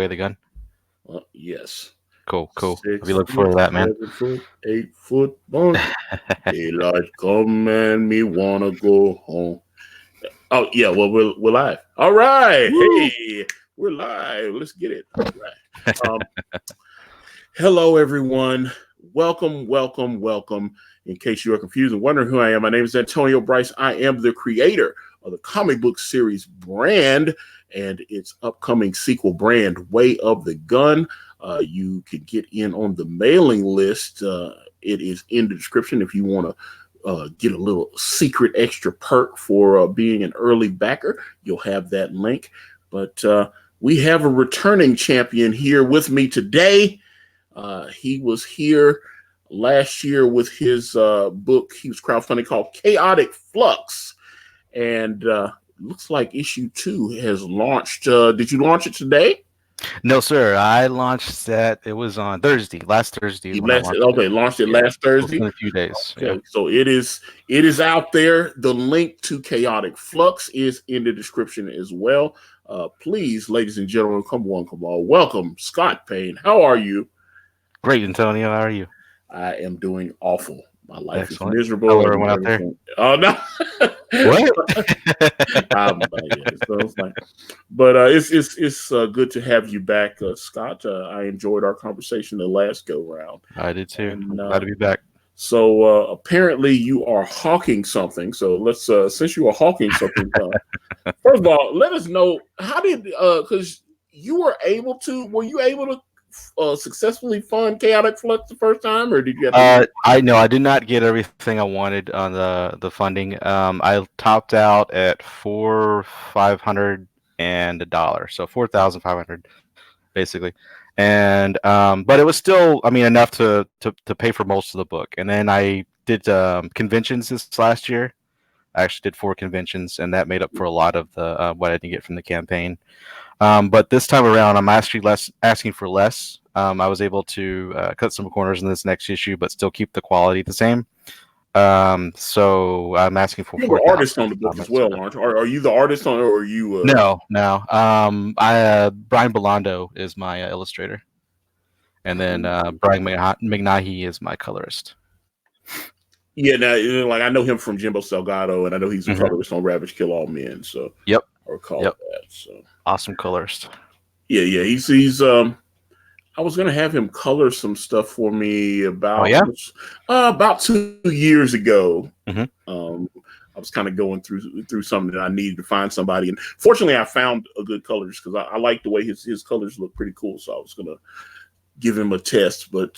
the gun? Yes. Cool. I'll be 6 looking foot, forward to that, man. 7 foot, 8 foot bunch. Daylight come and me wanna go home. Oh yeah, well we're live. All right, Woo! hey, we're live. Let's get it. All right. Hello everyone. Welcome. In case you are confused and wondering who I am, my name is Antonio Bryce. I am the creator of the comic book series Brand and its upcoming sequel Brand Way of the Gun. You can get in on the mailing list. It is in the description if you want to get a little secret extra perk for being an early backer. You'll have that link. But we have a returning champion here with me today. He was here last year with his book. He was crowdfunding called Chaotic Flux. And looks like issue 2 has launched. Did you launch it today? No, sir. I launched that. It was on Thursday, last Thursday when I launched it. Launched it Yeah, last Thursday. in a few days. Okay, Yeah. so it is out there. The link to Chaotic Flux is in the description as well. Please, ladies and gentlemen, come on. Welcome, Scott Payne. How are you? Great, Antonio. How are you? I am doing awful. My life is Excellent. miserable. Hello, And everyone out there. oh no! What? Yeah, so it's like, but it's good to have you back, Scott. I enjoyed our conversation the last go round. I did too. And, I'm glad to be back. So apparently you are hawking something. So let's since you are hawking something, first of all, let us know how did because were you able to successfully fund Chaotic Flux the first time, or did you have to? I know I did not get everything I wanted on the funding. I topped out at $4,500 so 4,500 basically, and but it was still, I mean, enough to pay for most of the book. And then I did conventions this last year. I actually did 4 conventions, and that made up for a lot of the what I didn't get from the campaign. But this time around, I'm actually asking for less. I was able to cut some corners in this next issue, but still keep the quality the same. So I'm asking for You're 4,000. the artist on the book as well, aren't you? Are you the artist on it, or are you? No. Brian Belando is my illustrator, and then Brian McNahee is my colorist. Yeah, now like I know him from Jimbo Salgado, and I know he's a colorist on Ravage Kill All Men. So yep, I recall that. So awesome colorist. Yeah, he's I was gonna have him color some stuff for me about about 2 years ago. I was kind of going through something that I needed to find somebody, and fortunately, I found a good colorist because I like the way his colors look pretty cool. So I was gonna give him a test, but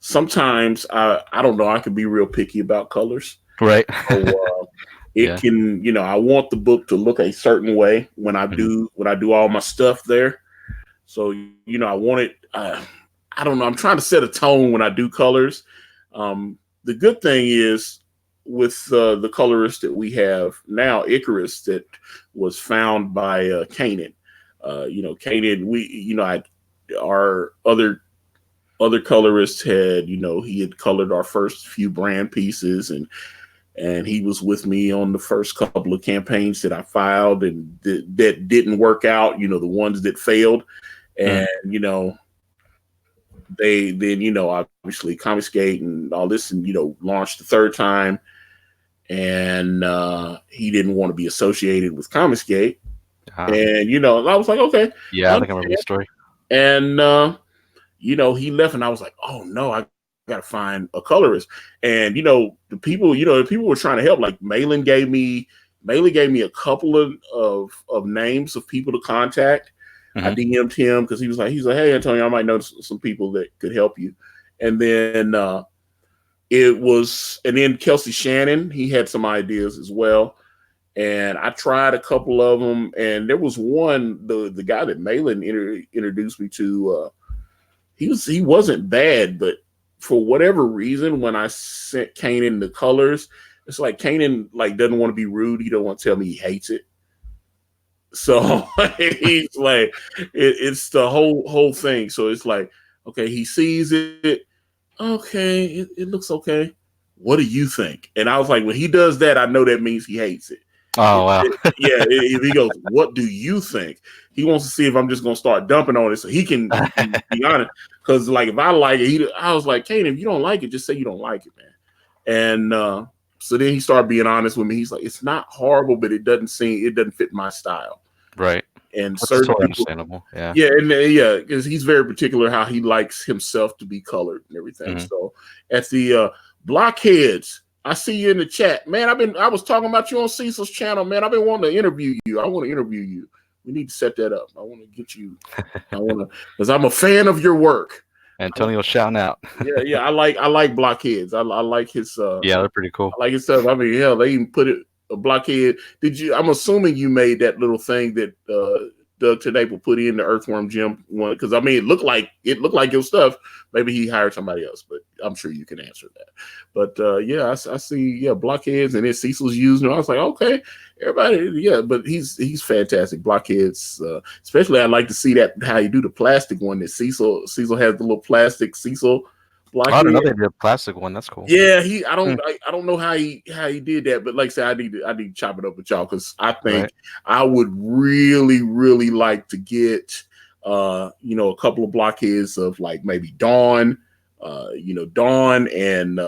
sometimes I don't know. I can be real picky about colors, right? So, it can, I want the book to look a certain way when I do all my stuff there. So I want it. I don't know. I'm trying to set a tone when I do colors. The good thing is with the colorist that we have now, Icarus, that was found by Kanan. Kanan. Our other colorists had, he had colored our first few brand pieces, and he was with me on the first couple of campaigns that I filed and that didn't work out. The ones that failed. And they then obviously Confiscate and all this, and launched the third time, and he didn't want to be associated with Confiscate. And I was like, okay, yeah, I think I remember the story. And he left, and I was like, oh no, I gotta find a colorist. And the people were trying to help. Like Malin gave me a couple of names of people to contact. I DM'd him because he was like, hey, Antonio, I might know some people that could help you. And then Kelsey Shannon, he had some ideas as well. And I tried a couple of them, and there was one, the guy that Malin introduced me to. He wasn't bad, but for whatever reason, when I sent Kanan the colors, it's like Kanan doesn't want to be rude. He don't want to tell me he hates it. So he's like, it's the whole thing. So it's like, okay, he sees it. Okay, it looks okay. What do you think? And I was like, when he does that, I know that means he hates it. Oh wow. Yeah, if he goes, what do you think? He wants to see if I'm just gonna start dumping on it so he can be honest. Because like if I like it, I was like, Kane, if you don't like it, just say you don't like it, man. And so then he started being honest with me. He's like, it's not horrible, but it doesn't fit my style. Right. And That's certain totally people, understandable. Yeah. yeah, and yeah, because he's very particular how he likes himself to be colored and everything. Mhm. So at the Blockheads, I see you in the chat, man. I was talking about you on Cecil's channel, man. I've been wanting to interview you. I want to interview you. We need to set that up. I want to get you. I want to, because I'm a fan of your work. Antonio shouting out. Yeah. I like Blockheads. I like his. Yeah, they're pretty cool. I like his stuff. I mean, hell, they even put it a Blockhead. Did you? I'm assuming you made that little thing that Doug today will put in the Earthworm Jim one, because I mean it looked like your stuff. Maybe he hired somebody else, but I'm sure you can answer that. But yeah, I see Blockheads, and then Cecil's using. I was like, okay, everybody, yeah, but he's fantastic. Blockheads, especially I'd like to see that how you do the plastic one that Cecil has the little plastic Cecil Blockhead. I don't know they did a plastic one. That's cool. Yeah, I don't know how he did that, but like I said, I need to chop it up with y'all, because I think I would really, really like to get a couple of Blockheads of like maybe Dawn, Dawn and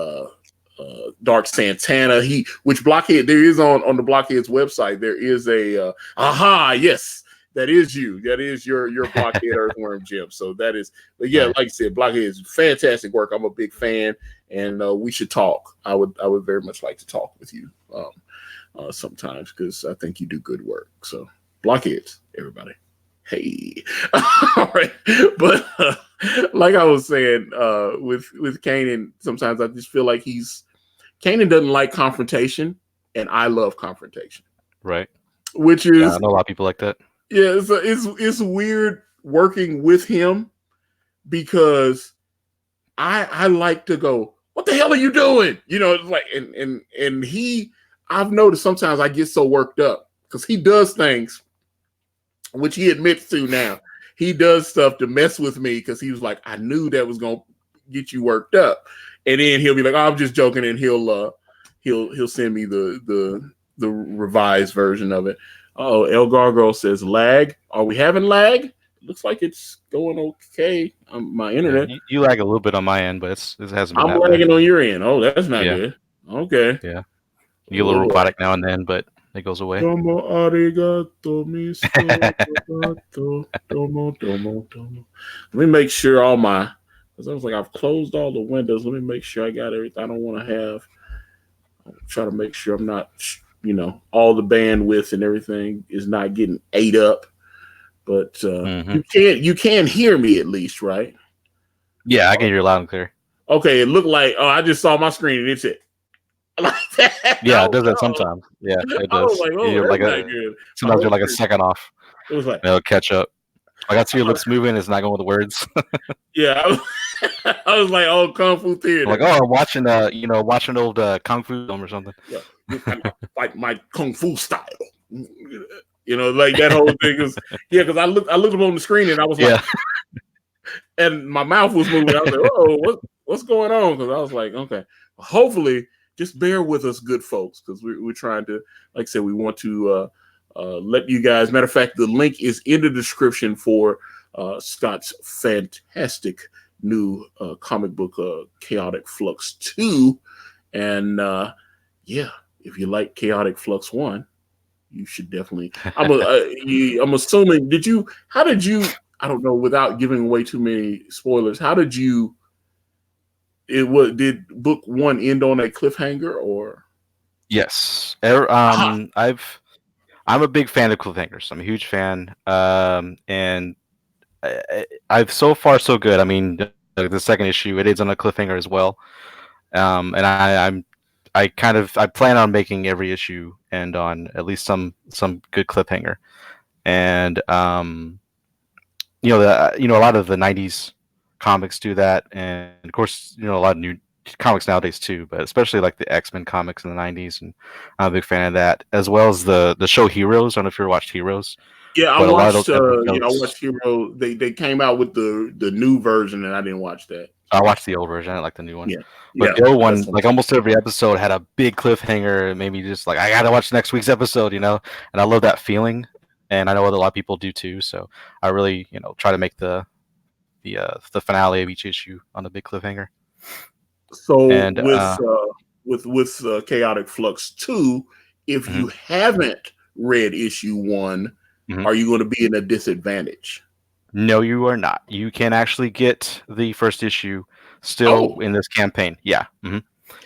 Dark Santana. Which Blockhead there is on the Blockheads website. There is a yes. That is you. That is your Blockhead Earthworm Jim. So that is, but yeah, like I said, Blockhead is fantastic work. I'm a big fan, and we should talk. I would very much like to talk with you sometimes, because I think you do good work. So Blockheads, everybody. Hey, all right. But like I was saying, with Kanan, sometimes I just feel like Kanan doesn't like confrontation, and I love confrontation. Right. Which is, I know a lot of people like that. Yeah, it's weird working with him, because I like to go, what the hell are you doing? It's like, and I've noticed sometimes I get so worked up because he does things, which he admits to now. He does stuff to mess with me, because he was like, I knew that was gonna get you worked up, and then he'll be like, oh, I'm just joking, and he'll send me the revised version of it. Oh, El Gargo says lag. Are we having lag? Looks like it's going okay on my internet. Yeah, you lag a little bit on my end, but it hasn't been. I'm lagging on your end. Oh, that's not good. Okay. Yeah. You get a little robotic now and then, but it goes away. Domo arigato, domo. Let me make sure because I was like, I've closed all the windows. Let me make sure I got everything. I don't want to try to make sure I'm not, all the bandwidth and everything is not getting ate up. But you can hear me at least, right? Yeah, I can hear you loud and clear. Okay, it looked like, I just saw my screen and it's it. Like that. Yeah, it does that sometimes. Yeah, it does. I was like, sometimes you're like a second off. It was like, it'll catch up. I got to see your lips moving. It's not going with the words. Yeah, I was like, oh, Kung Fu Theater. Like, I'm watching, watching old Kung Fu film or something. Yeah, like my Kung Fu style. Like that whole thing is, because I looked up on the screen and I was like, and my mouth was moving. I was like, oh, what's going on? Because I was like, okay, hopefully, just bear with us, good folks, because we're trying to, like I said, we want to let you guys. Matter of fact, the link is in the description for Scott's fantastic new comic book, Chaotic Flux 2. And if you like Chaotic Flux 1, you should definitely. I'm assuming. How did you? I don't know. Without giving away too many spoilers, how did you? Did book 1 end on a cliffhanger, or? Yes. I'm a big fan of cliffhangers. I'm a huge fan. And I've so far so good. I mean, the second issue, it is on a cliffhanger as well. And I plan on making every issue end on at least some good cliffhanger. And a lot of the 90s comics do that, and of course, a lot of new comics nowadays too, but especially like the X-Men comics in the 90s, and I'm a big fan of that, as well as the show Heroes. I don't know if you ever watched Heroes. Yeah, I watched. I watched Hero. They came out with the new version, and I didn't watch that. I watched the old version. I didn't like the new one. Yeah, But yeah, the old one, that's like almost every episode had a big cliffhanger. It made me just like, I gotta watch next week's episode, you know. And I love that feeling, and I know that a lot of people do too. So I really, try to make the finale of each issue on a big cliffhanger. so And with Chaotic Flux 2, if mhm, you haven't read issue 1, mhm. are you going to be in a disadvantage? No, you are not. You can actually get the first issue still Oh, in this campaign. Yeah.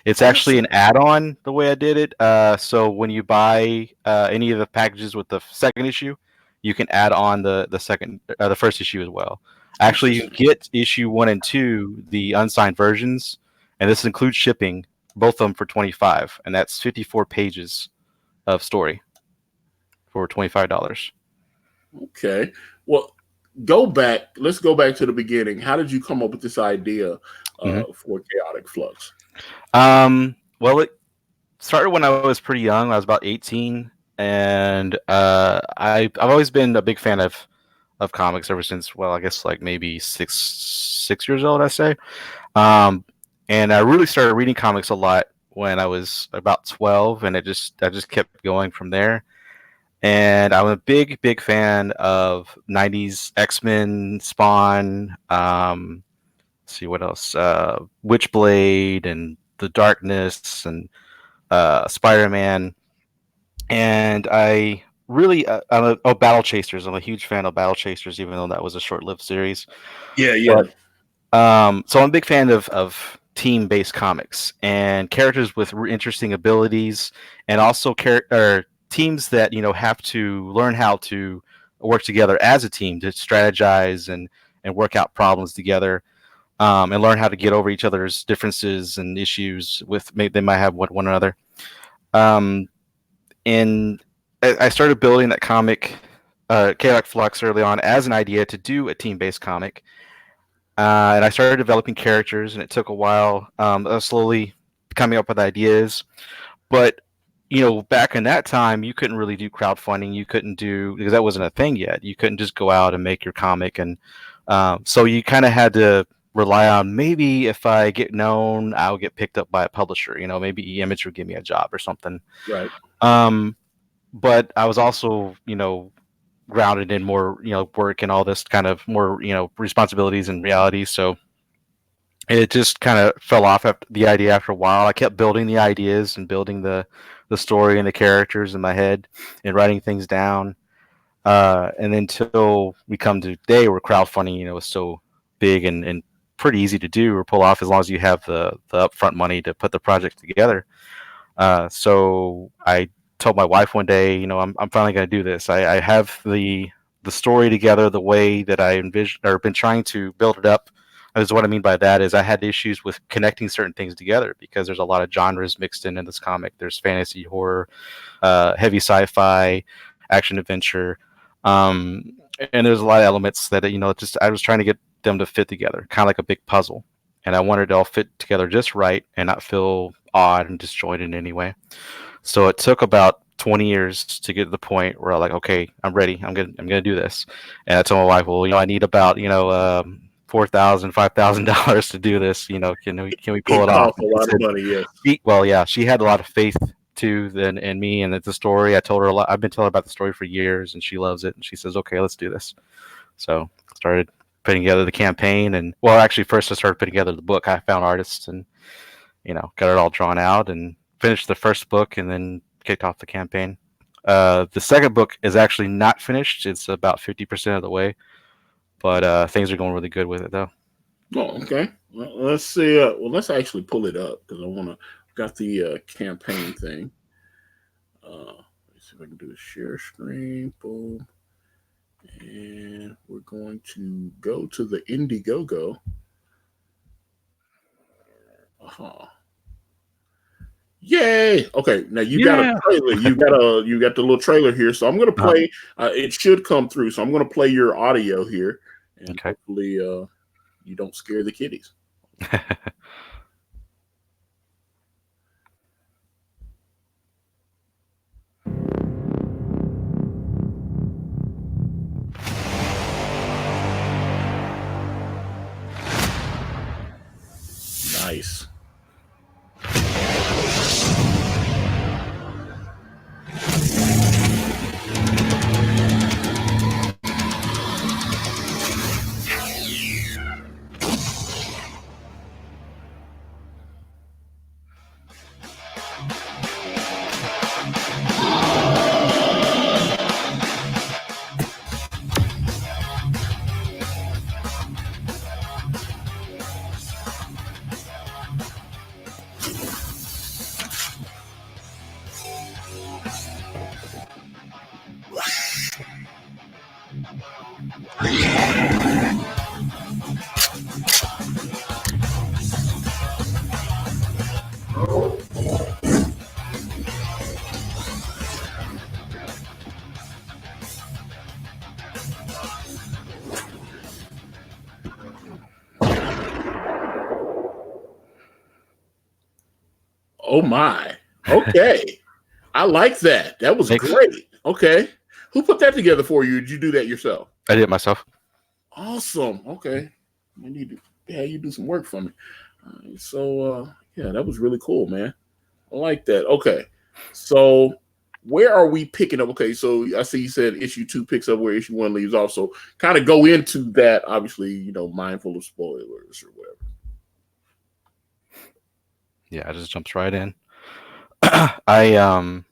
It's actually an awesome. add-on the way I did it. So when you buy any of the packages with the second issue, you can add on the first issue as well. Actually, you can Interesting. get issue 1 and 2, the unsigned versions, and this includes shipping, both of them for 25, and that's 54 pages of story for $25. Okay. Well, go back. Let's go back to the beginning. How did you come up with this idea for Chaotic Flux? Well, it started when I was pretty young. I was about 18, and I've always been a big fan of comics ever since. Well, I guess like maybe six years old, I say. Um, and I really started reading comics a lot when I was about 12, and I just kept going from there. And I'm a big fan of '90s X-Men, Spawn. Let's see what else, Witchblade, and The Darkness, and Spider-Man. And I really, Battle Chasers. I'm a huge fan of Battle Chasers, even though that was a short-lived series. Yeah, yeah. But so I'm a big fan of team-based comics and characters with interesting abilities, and also teams that have to learn how to work together as a team to strategize and work out problems together, and learn how to get over each other's differences and issues with maybe they might have one another. Um, and I started building that comic, Chaotic Flux, early on as an idea to do a team-based comic. And I started developing characters, and it took a while. Slowly coming up with ideas, but back in that time, you couldn't really do crowdfunding. You couldn't do because that wasn't a thing yet. You couldn't just go out and make your comic, and so you kind of had to rely on maybe if I get known, I'll get picked up by a publisher. Maybe Image would give me a job or something. Right. Um, but I was also, grounded in more, work and all this kind of more, responsibilities and reality. So it just kind of fell off after the idea after a while. I kept building the ideas and building the story and the characters in my head and writing things down. And until we come to today where crowdfunding, is so big and pretty easy to do or pull off as long as you have the upfront money to put the project together. So I told my wife one day, I'm finally going to do this. I have the story together the way that I envisioned or been trying to build it up. Is what I mean by that is I had issues with connecting certain things together because there's a lot of genres mixed in this comic. There's fantasy, horror, heavy sci-fi, action adventure, and there's a lot of elements that just I was trying to get them to fit together, kind of like a big puzzle, and I wanted it all fit together just right and not feel odd and disjointed in any way. So it took about 20 years to get to the point where I'm like, okay, I'm ready. I'm gonna do this. And I told my wife, well, I need about $4,000, $5,000 to do this. Can we pull It it off? costs a And she lot of said, money, yes. well, yeah, she had a lot of faith too then in me and it's a story. I told her a lot. I've been telling her about the story for years, and she loves it. And she says, okay, let's do this. So started putting together the campaign, and well, actually, first I started putting together the book. I found artists and got it all drawn out and finished the first book, and then kicked off the campaign. The second book is actually not finished. It's about 50% of the way, but things are going really good with it though. Oh, okay. Well, let's see. Let's actually pull it up because I want to. Got the campaign thing. Let's see if I can do a share screen. Boom. And we're going to go to the Indiegogo. Uh-huh. Yay! Okay, now you got a Yeah. trailer. You got the little trailer here. So I'm gonna play. It should come through. So I'm gonna play your audio here, and Okay. hopefully you don't scare the kiddies. Nice. Oh my. Okay. I like that. That was Thanks. great. Okay. Who put that together for you? Did you do that yourself? I did it myself. Awesome. Okay. I need to have you do some work for me. So yeah, that was really cool, man. I like that. Okay. So where are we picking up? Okay, so I see you said issue 2 picks up where issue 1 leaves off. So kind of go into that, obviously, mindful of spoilers or whatever. Yeah, it just jumps right in. I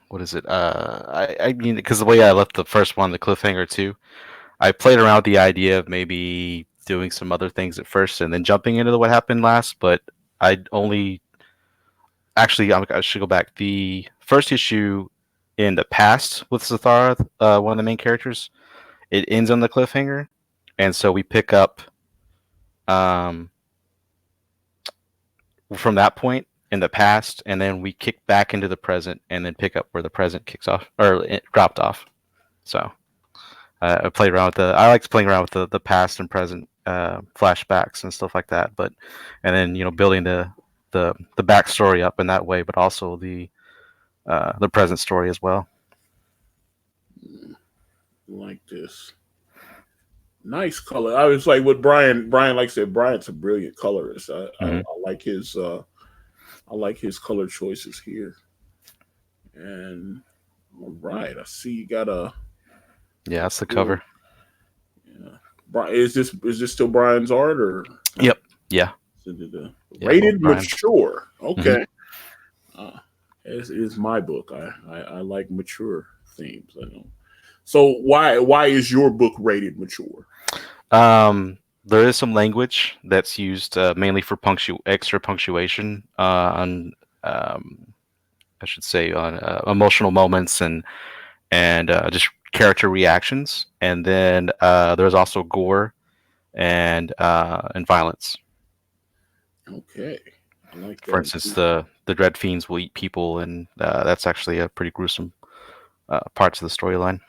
what is it? I mean, because the way I left the first one, the cliffhanger too, I played around with the idea of maybe doing some other things at first and then jumping into what happened last. But I only actually I should go back. The first issue in the past with Zathara, one of the main characters, it ends on the cliffhanger, and so we pick up um, from that point in the past, and then we kick back into the present, and then pick up where the present kicks off or it dropped off. So I played around with I liked playing around with the past and present flashbacks and stuff like that. But and then building the backstory up in that way, but also the present story as well. Like this. Nice color. I was like what Brian. Brian, like I said, Brian's a brilliant colorist. I like his. I like his color choices here. And all right, I see you got a. Yeah, that's the cover. Yeah, Brian, is this still Brian's art or? Yep. Yeah. Rated mature. Okay. Mm-hmm. It's my book. I like mature themes. I know. So why is your book rated mature? There is some language that's used mainly for extra punctuation on, I should say, on emotional moments and just character reactions, and then there's also gore and violence. Okay, I like that. For instance, the Dread Fiends will eat people, and that's actually a pretty gruesome parts of the storyline.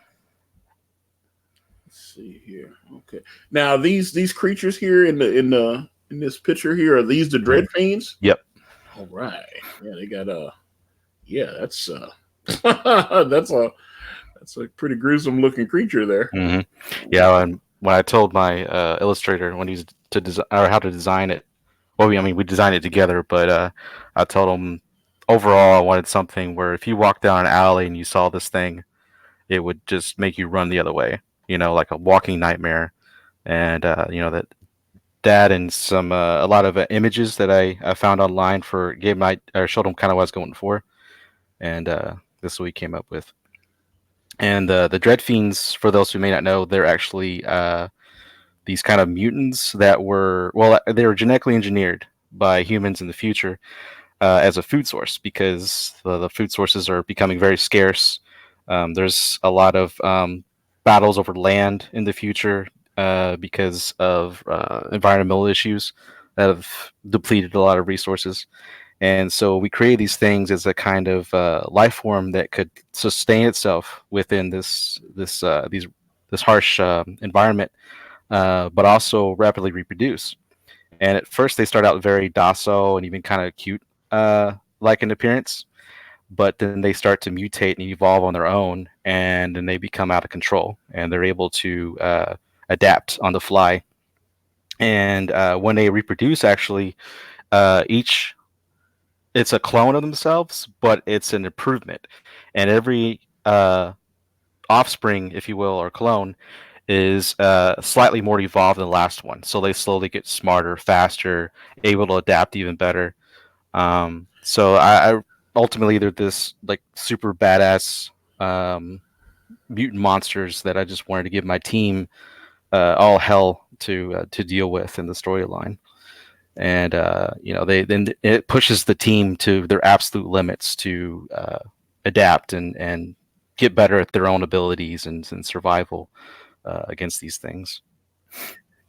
Let's see here. Okay, now these creatures here in this picture here, are these the Dread Fiends? Yep. All right. Yeah, they got yeah, that's that's a pretty gruesome looking creature there. Mm-hmm. Yeah, and when I told my illustrator when he's to design or how to design it, well, I mean we designed it together, but I told him overall I wanted something where if you walk down an alley and you saw this thing, it would just make you run the other way, like a walking nightmare. And that and some a lot of images that I found online for game night, or showed him kind of what I was going for, and this is what we came up with. And the Dread Fiends, for those who may not know, they're actually these kind of mutants that they were genetically engineered by humans in the future as a food source, because the food sources are becoming very scarce. There's a lot of battles over land in the future because of environmental issues that have depleted a lot of resources. And so we created these things as a kind of life form that could sustain itself within this harsh environment, but also rapidly reproduce. And at first, they start out very docile and even kind of cute, like in appearance. But then they start to mutate and evolve on their own, and then they become out of control, and they're able to adapt on the fly. And when they reproduce, actually, each it's a clone of themselves, but it's an improvement. And every offspring, if you will, or clone, is slightly more evolved than the last one. So they slowly get smarter, faster, able to adapt even better. So I ultimately they're this like super badass mutant monsters that I just wanted to give my team all hell to deal with in the storyline. And they then it pushes the team to their absolute limits to adapt and get better at their own abilities and survival against these things.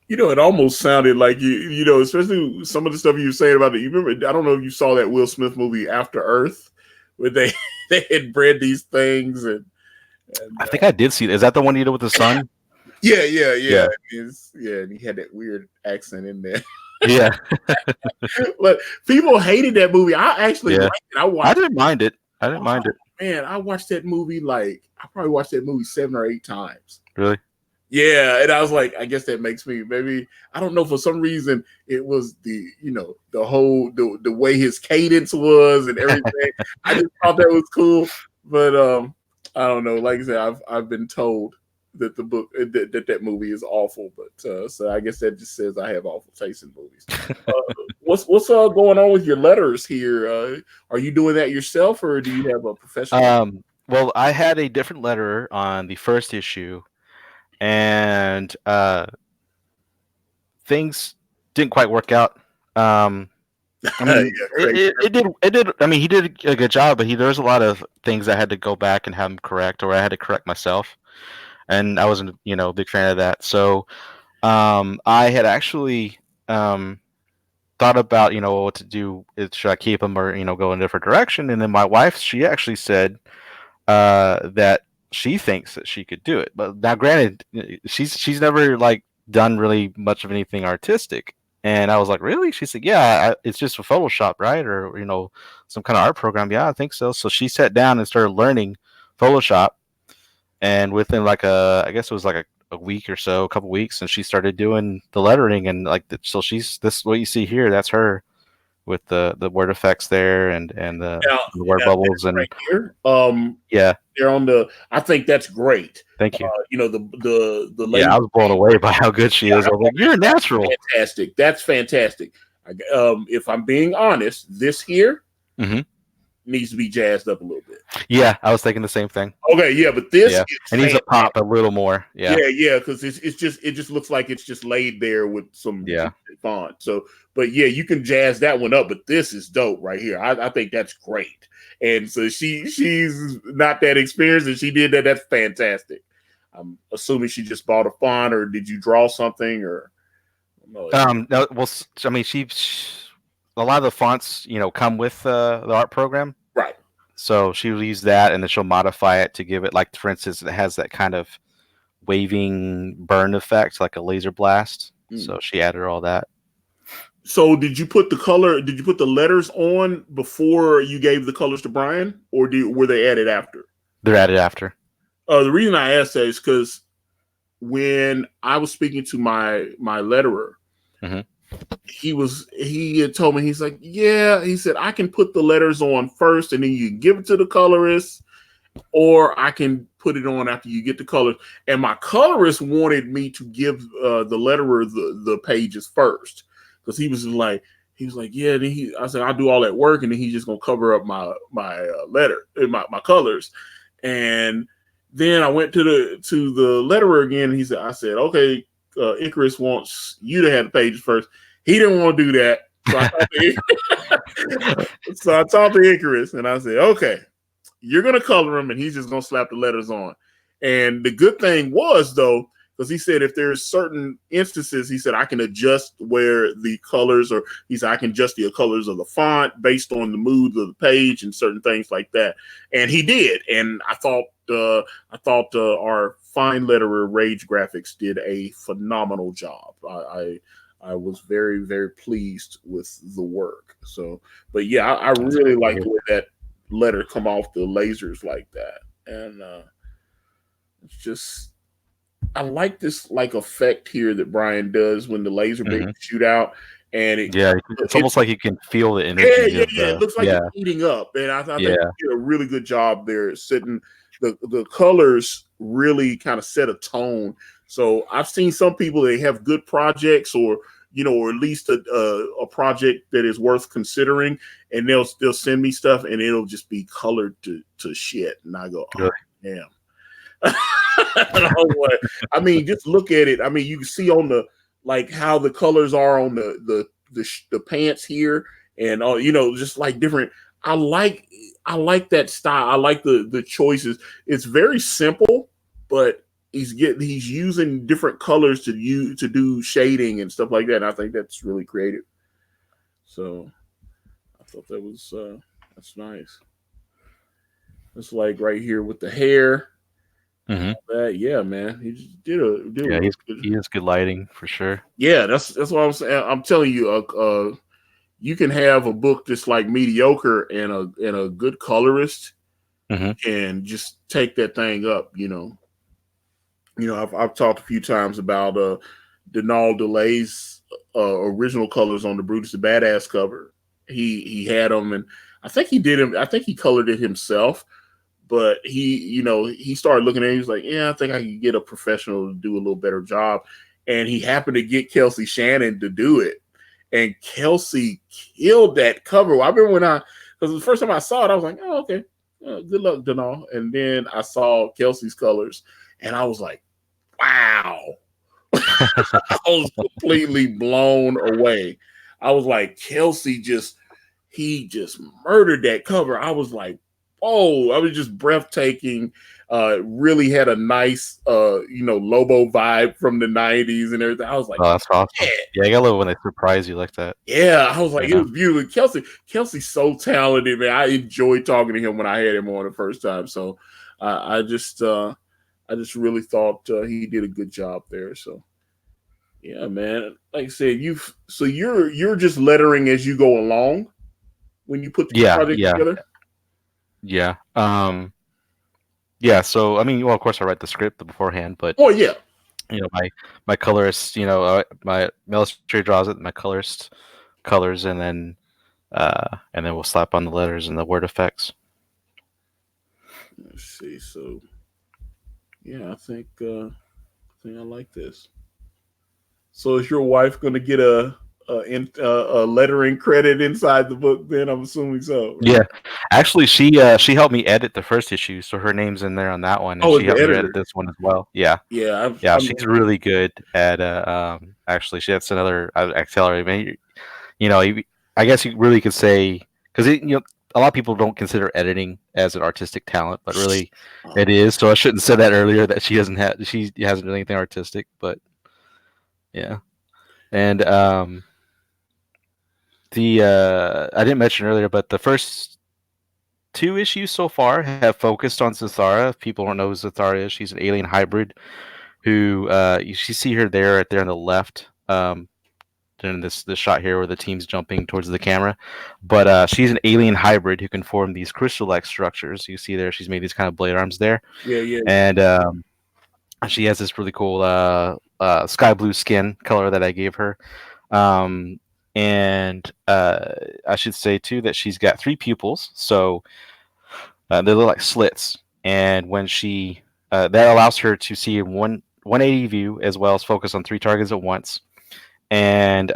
It almost sounded like especially some of the stuff you were saying about it. You remember? I don't know if you saw that Will Smith movie After Earth, where they they had bred these things, and I think I did see. Is that the one you did with the sun? yeah. Yeah. And he had that weird accent in there. Yeah. But people hated that movie. I actually Yeah. liked it. I didn't mind it. I didn't mind it. Man, I watched that movie I probably watched that movie 7 or 8 times. Really? Yeah, and I was like, I guess that makes me maybe I don't know, for some reason it was the the way his cadence was and everything. I just thought that was cool, but I don't know. Like I said, I've been told that the book that movie is awful, but so I guess that just says I have awful taste in movies. What's going on with your letters here? Are you doing that yourself, or do you have a professional? Well, I had a different letterer on the first issue, and things didn't quite work out. I mean, it did. I mean, he did a good job, but there was a lot of things I had to go back and have him correct, or I had to correct myself, and I wasn't, a big fan of that. So, I had actually thought about, what to do. Should I keep him or go in a different direction? And then my wife, she actually said that she thinks that she could do it. But now, granted, she's never like done really much of anything artistic. And I was like, really? She said, yeah, it's just a Photoshop, right? Or some kind of art program. Yeah, I think so. So she sat down and started learning Photoshop, and within I guess it was like a week or so, a couple weeks, and she started doing the lettering and so she's this what you see here. That's her with the word effects there and the word bubbles and right here. yeah. They're on the. I think that's great. Thank you. The Yeah, lady. I was blown away by how good she is. I was like, "You're natural." Fantastic. That's fantastic. If I'm being honest, this here needs to be jazzed up a little bit. Yeah, I was thinking the same thing. Okay, yeah, but this it needs to pop a little more. Yeah, because it just looks like it's just laid there with some font. So, but yeah, you can jazz that one up. But this is dope right here. I think that's great. And so she's not that experienced, and she did that. That's fantastic. I'm assuming she just bought a font, or did you draw something, or no? Well, I mean, a lot of the fonts, come with the art program, right? So she will use that, and then she'll modify it to give it, like, for instance, it has that kind of waving burn effect, like a laser blast. So she added all that. So did you put the color? Did you put the letters on before you gave the colors to Brian, or were they added after? They're added after. The reason I asked that is because when I was speaking to my letterer, he had told me, he's like, yeah, he said, I can put the letters on first and then you give it to the colorist, or I can put it on after you get the colors. And my colorist wanted me to give the letterer the pages first, because he was like, yeah. Then I said, I'll do all that work, and then he's just gonna cover up my my colors. And then I went to the letterer again, and I said, okay, Icarus wants you to have the pages first. He didn't want to do that, so I talked to Icarus, and I said, okay, you're gonna color him, and he's just gonna slap the letters on. And the good thing was, though, because he said if there's certain instances, he said I can adjust where the colors, or he said I can adjust the colors of the font based on the mood of the page and certain things like that. And he did. And I thought our fine letterer Rage Graphics did a phenomenal job. I was very, very pleased with the work. So, but yeah, I really like the way that letter come off the lasers like that, and it's just I like this like effect here that Brian does when the laser beams Hmm. shoot out, and Yeah, it's it almost like you can feel the yeah, energy yeah, of yeah. It the. looks like Yeah, it's heating up, and I think yeah, he did a really good job there. Setting the colors really kind of set a tone. So I've seen some people that have good projects, or or at least a project that is worth considering, and they'll send me stuff, and it'll just be colored to shit, and I go, oh really. damn. I mean, just look at it. I mean, you can see on the like how the colors are on the pants here, and all just like different. I like I like that style. I like the choices. It's very simple, but he's using different colors to do shading and stuff like that. And I think that's really creative. So I thought that was that's nice. It's like right here with the hair. Hmm. Yeah, man, he just did a Yeah, really good. he has good lighting for sure. Yeah, that's what I'm saying. I'm telling you, you can have a book that's like mediocre and a good colorist, Hmm. and just take that thing up. I've talked a few times about Denal DeLay's original colors on the Brutus the Badass cover. He had them, and I think he did him. I think he colored it himself. But he started looking at it. He was like, yeah, I think I could get a professional to do a little better job. And he happened to get Kelsey Shannon to do it. And Kelsey killed that cover. I remember because the first time I saw it, I was like, oh, okay. Good luck, Denal. And then I saw Kelsey's colors, and I was like, wow. I was completely blown away. I was like, he just murdered that cover. I was like, oh, I was just breathtaking. Really had a nice, Lobo vibe from the '90s and everything. I was like, Oh, that's yeah, awesome. Yeah, I gotta love when they surprise you like that. yeah. I was like, it Yeah. was beautiful. Kelsey's so talented, man. I enjoyed talking to him when I had him on the first time. So I just really thought he did a good job there. So yeah, man. Like I said, you're just lettering as you go along when you put the Yeah, project yeah, together. yeah. Yeah. So I mean, well, of course, I write the script beforehand, but Oh yeah. my colorist, my illustrator draws it, my colorist colors, and then we'll slap on the letters and the word effects. Let's see. So yeah, I think I like this. So is your wife going to get a lettering credit inside the book? Then I'm assuming so, right? Yeah, actually, she helped me edit the first issue, so her name's in there on that one, and Oh, she as the helped me edit editor. this one as well. Yeah, Yeah, yeah, she's really good at actually, that's another accelerator. Man, you know, I guess you really could say because a lot of people don't consider editing as an artistic talent, but really oh, it is. So I shouldn't have said that earlier that she hasn't done anything artistic, but yeah. And the I didn't mention earlier, but the first two issues so far have focused on Zathara. If people don't know who Zathara is, she's an alien hybrid who you see her there right there on the left. In this shot here where the team's jumping towards the camera, but she's an alien hybrid who can form these crystal-like structures. You see there, she's made these kind of blade arms there, yeah, yeah. and she has this really cool sky blue skin color that I gave her. Um, and I should say too that she's got three pupils, so they look like slits, and when she that allows her to see in 180 view as well as focus on three targets at once. And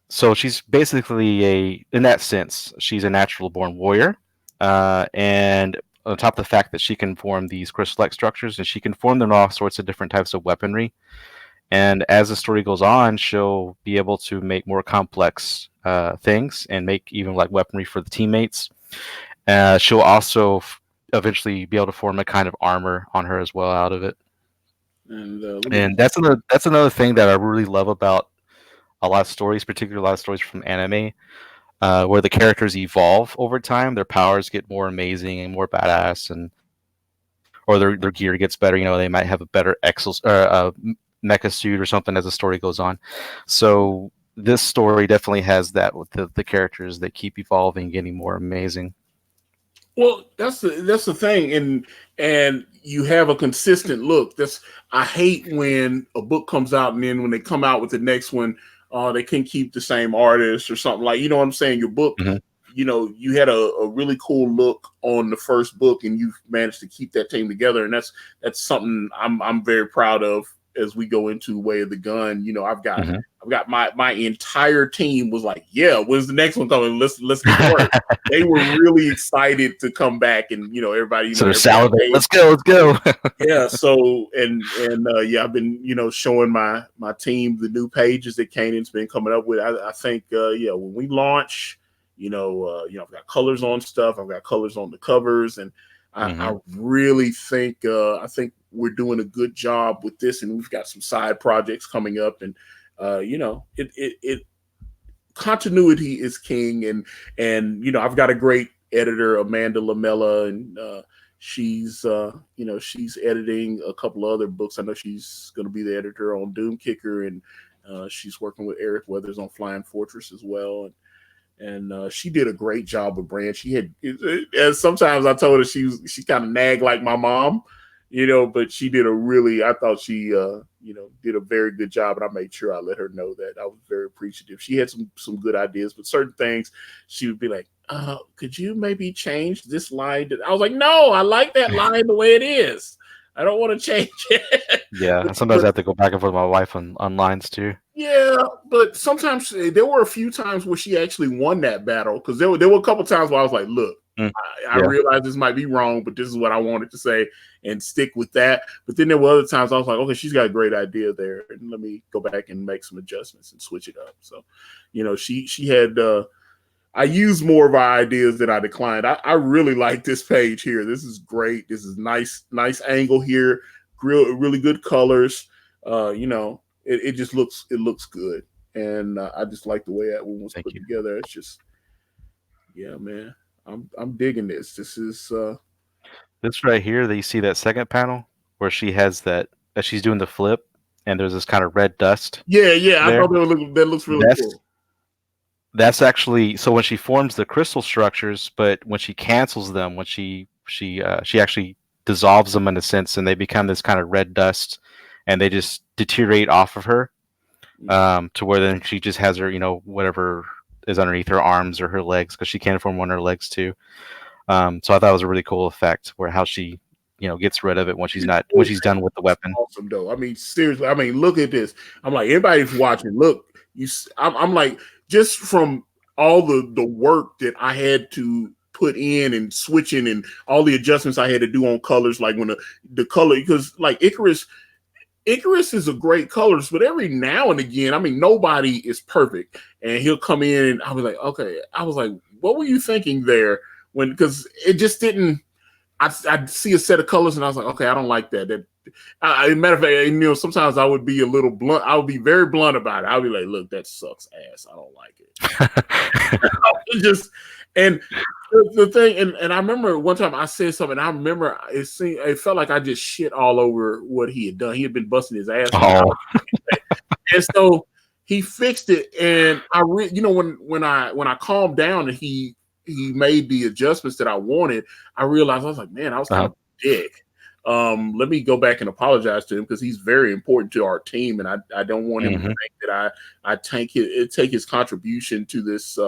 so she's basically in that sense, she's a natural born warrior. And on top of the fact that she can form these crystal-like structures, and she can form them in all sorts of different types of weaponry. And as the story goes on, she'll be able to make more complex things and make even like weaponry for the teammates. She'll also eventually be able to form a kind of armor on her as well out of it. And And that's another thing that I really love about a lot of stories, particularly a lot of stories from anime, where the characters evolve over time. Their powers get more amazing and more badass, and or their gear gets better. They might have a better mecha suit or something as the story goes on. So this story definitely has that with the characters that keep evolving, getting more amazing. well, that's the thing, and you have a consistent look. I hate when a book comes out and then when they come out with the next one, they can keep the same artist or something, like, you know what I'm saying? Your book, Mhm. you know, you had a really cool look on the first book and you've managed to keep that team together. And that's something I'm very proud of as we go into Way of the Gun. You know, I've got my entire team was like, yeah, when's the next one coming? Let's get to work. They were really excited to come back, and you know, everybody, you know, salivate. Let's go. Yeah. So yeah, I've been, you know, showing my team the new pages that Kanan's been coming up with. I think yeah, when we launch, you know, I've got colors on stuff. I've got colors on the covers, and I really think we're doing a good job with this, and we've got some side projects coming up, and you know, it continuity is king, and you know, I've got a great editor, Amanda Lamella, and she's you know, she's editing a couple of other books. I know she's going to be the editor on Doom Kicker, and she's working with Eric Weathers on Flying Fortress as well, and she did a great job with Brand. She had, and sometimes I told her she kind of nagged like my mom, you know, but she did I thought she, you know, did a very good job, and I made sure I let her know that. I was very appreciative. She had some good ideas, but certain things she would be like, could you maybe change this line? I was like, no, I like that line the way it is. I don't want to change it. Yeah, sometimes I have to go back and forth with my wife on lines too. Yeah, but sometimes there were a few times where she actually won that battle, because there were a couple times where I was like, look, I realize this might be wrong, but this is what I wanted to say, and stick with that. But then there were other times I was like, okay, she's got a great idea there, and let me go back and make some adjustments and switch it up. So, you know, she had I used more of our ideas than I declined. I really like this page here. This is great. This is nice angle here. Really good colors. You know, it just looks good, and I just like the way that one was put together. It's just, yeah, man, I'm digging this. This is this right here. That you see that second panel where she has that she's doing the flip, and there's this kind of red dust. Yeah. I thought that looks really cool. That's actually, so when she forms the crystal structures, but when she cancels them, when she actually dissolves them in a sense, and they become this kind of red dust, and they just deteriorate off of her, to where then she just has her, you know, whatever is underneath her arms or her legs, because she can form one of her legs too. So I thought it was a really cool effect where how she, you know, gets rid of it when she's done with the weapon. Awesome though. I mean, seriously. I mean, look at this. I'm like, everybody's watching. Look, I'm like, just from all the work that I had to put in and switching and all the adjustments I had to do on colors, like when the color, because like Icarus is a great colors, but every now and again, I mean, nobody is perfect, and he'll come in and I'll be like, okay. I was like, what were you thinking there? Because it just didn't. I'd see a set of colors and I was like, okay, I don't like that. Matter of fact, you know, sometimes I would be a little blunt. I would be very blunt about it. I'll be like, look, that sucks ass. I don't like it. Just, and the thing, and I remember one time I said something. I remember it felt like I just shit all over what he had done. He had been busting his ass. And so he fixed it. And you know, when I calmed down and he made the adjustments that I wanted, I realized, I was like, man, I was kind of a dick. Let me go back and apologize to him, because he's very important to our team, and I don't want him to think that I take his contribution to this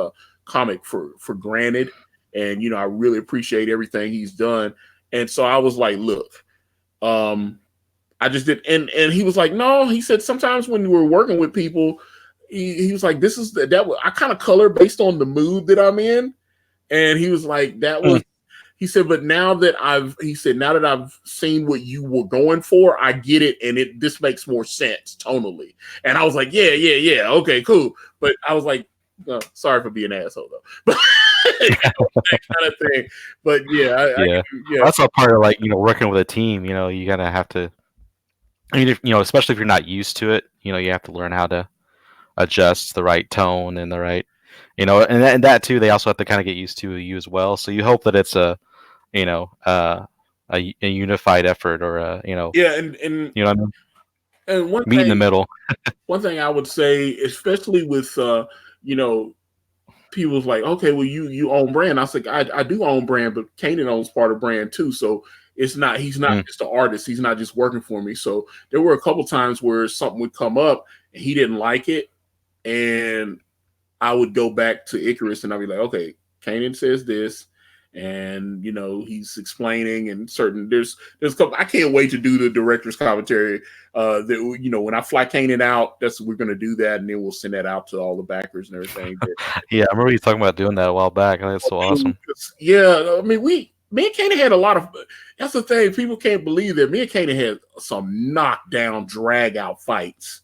comic for granted. And you know, I really appreciate everything he's done. And so I was like, look, I just did, and he was like, no, he said sometimes when we're working with people, he was like, this is that I kind of color based on the mood that I'm in. And he was like, that was, he said, but now that I've seen what you were going for, I get it. And this makes more sense tonally. And I was like, yeah. Okay, cool. But I was like, sorry for being an asshole though. But that kind of thing. But yeah. That's all part of, like, you know, working with a team. You know, you gotta have to, I mean, you know, especially if you're not used to it, you know, you have to learn how to adjust the right tone and the right, you know, and that too, they also have to kind of get used to you as well. So you hope that it's a, you know, a unified effort, or a, you know, and you know what I mean? And meet in the middle. One thing I would say, especially with you know, people's like, okay, well, you own brand. I was like, I do own brand, but Kanan owns part of brand too. So He's not just an artist. He's not just working for me. So there were a couple times where something would come up and he didn't like it, and I would go back to Icarus and I'd be like, okay, Kanan says this, and he's explaining, and there's a couple. I can't wait to do the director's commentary. That when I fly Kanan out, we're gonna do that, and then we'll send that out to all the backers and everything. Yeah, I remember you talking about doing that a while back. I think it's so awesome. Yeah, I mean, me and Kanan had a lot of. That's the thing. People can't believe that me and Kanan had some knockdown, drag out fights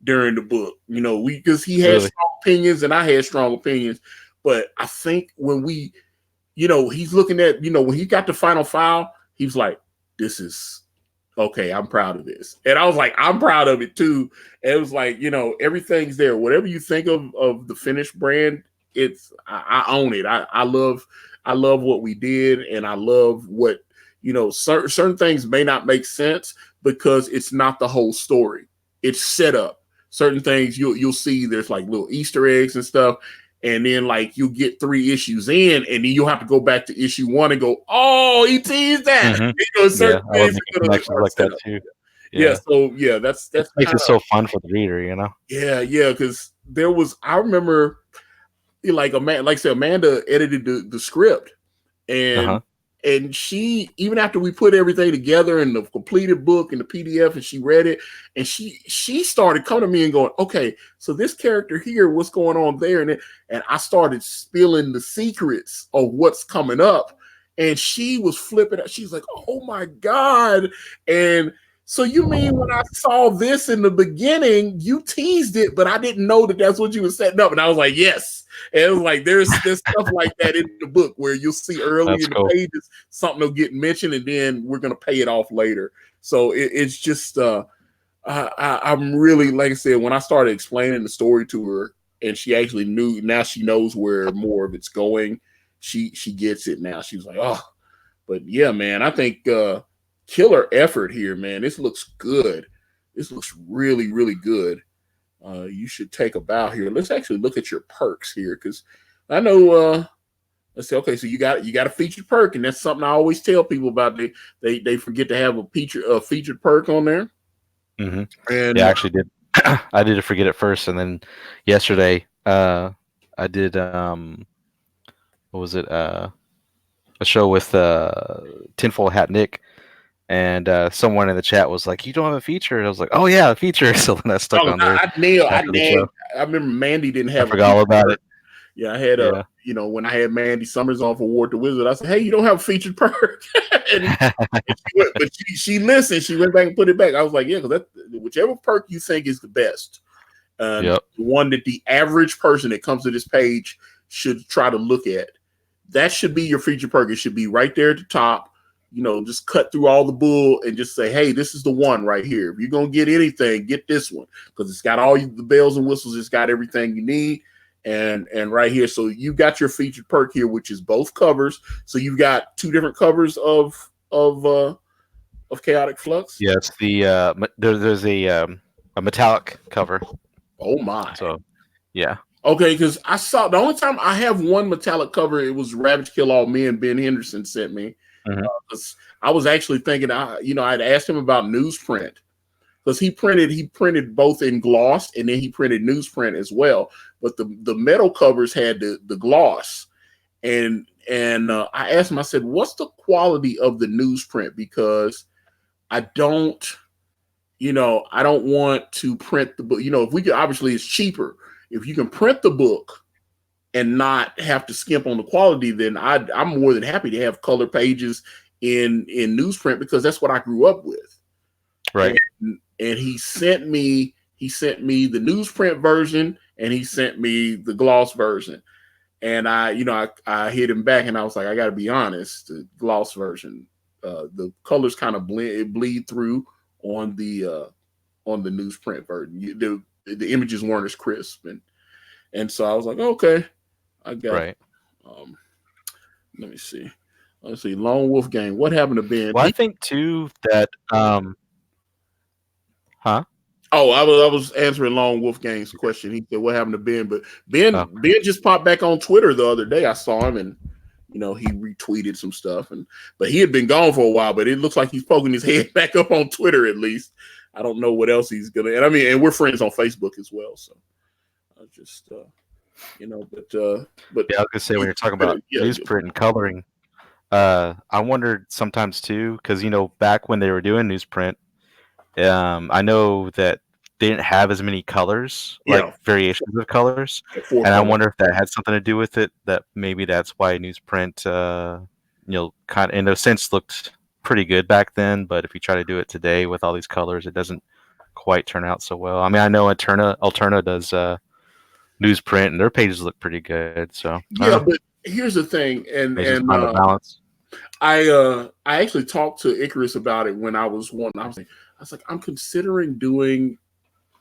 during the book. Because he had strong opinions and I had strong opinions. But I think when he's looking at, when he got the final file, he was like, this is okay. I'm proud of this. And I was like, I'm proud of it too. And it was like, everything's there. Whatever you think of the finished brand, I own it. I love what we did. And I love what, certain things may not make sense because it's not the whole story. It's set up. Certain things you'll see there's like little Easter eggs and stuff. And then like you'll get 3 issues in, and then you'll have to go back to issue 1 and go, oh, he teased that. Mm-hmm. Certain things like that too. Yeah. So yeah, that's makes it so fun for the reader, Yeah, because I remember like Amanda edited the script, and and she, even after we put everything together in the completed book and the PDF, and she read it, and she started coming to me and going, okay, so this character here, what's going on there? And I started spilling the secrets of what's coming up. And she was flipping out. She's like, oh my God. And so you mean when I saw this in the beginning, you teased it, but I didn't know that that's what you were setting up. And I was like, yes. And it was like, there's stuff like that in the book where you'll see early in the pages, something will get mentioned, and then we're going to pay it off later. So it's just, I'm really, like I said, when I started explaining the story to her and she actually knew, now she knows where more of it's going. She gets it now. She was like, oh, but yeah, man, I think, killer effort here, man. This looks good. This looks really, really good. You should take a bow here. Let's actually look at your perks here, because I know. Let's say, okay, so you got a featured perk, and that's something I always tell people about. They forget to have a featured perk on there. Mm-hmm. And yeah, I actually did. I did forget it first, and then yesterday, I did. What was it? A show with Tinfoil Hat Nick. And someone in the chat was like, "You don't have a feature." And I was like, "Oh yeah, a feature." So then I stuck on there. I remember Mandy didn't have. I forgot all about it. Yeah, I had when I had Mandy Summers on for Ward the Wizard, I said, "Hey, you don't have a featured perk." but she listened. She went back and put it back. I was like, "Yeah, because whichever perk you think is the best, the one that the average person that comes to this page should try to look at, that should be your featured perk. It should be right there at the top." Just cut through all the bull and just say, hey, this is the one right here. If you're going to get anything, get this one, because it's got all the bells and whistles. It's got everything you need. And right here. So you got your featured perk here, which is both covers. So you've got 2 different covers of Chaotic Flux. Yeah, it's the there's a metallic cover. Oh my. So yeah. Okay, because I saw the only time I have one metallic cover, it was Ravage Kill All Men Ben Henderson sent me. Mm-hmm. I was actually thinking, I'd asked him about newsprint, because he printed both in gloss, and then he printed newsprint as well. But the metal covers had the gloss, and I asked him, I said, what's the quality of the newsprint? Because I don't want to print the book. If we could, obviously it's cheaper. If you can print the book and not have to skimp on the quality, then I'm more than happy to have color pages in newsprint, because that's what I grew up with. Right. And he sent me the newsprint version, and he sent me the gloss version. And I hit him back, and I was like, I got to be honest, the gloss version, the colors kind of bleed through on the newsprint version. The images weren't as crisp, and so I was like, okay. I got right. Let me see. Let's see. Lone Wolf Gang. What happened to Ben? Well, I think too that huh? Oh, I was answering Lone Wolf Gang's question. He said, "What happened to Ben?" But Ben just popped back on Twitter the other day. I saw him, and he retweeted some stuff, but he had been gone for a while. But it looks like he's poking his head back up on Twitter at least. I don't know what else he's gonna. And I mean, and we're friends on Facebook as well. So I just, but yeah, I was gonna say when you're talking about newsprint and coloring, I wondered sometimes too, because back when they were doing newsprint, I know that they didn't have as many colors, like variations of colors, and I wonder if that had something to do with it. That maybe that's why newsprint, kind of in a sense looked pretty good back then. But if you try to do it today with all these colors, it doesn't quite turn out so well. I mean, I know Alterna does newsprint, and their pages look pretty good. So but here's the thing, and balance. I actually talked to Icarus about it when I was like, I'm considering doing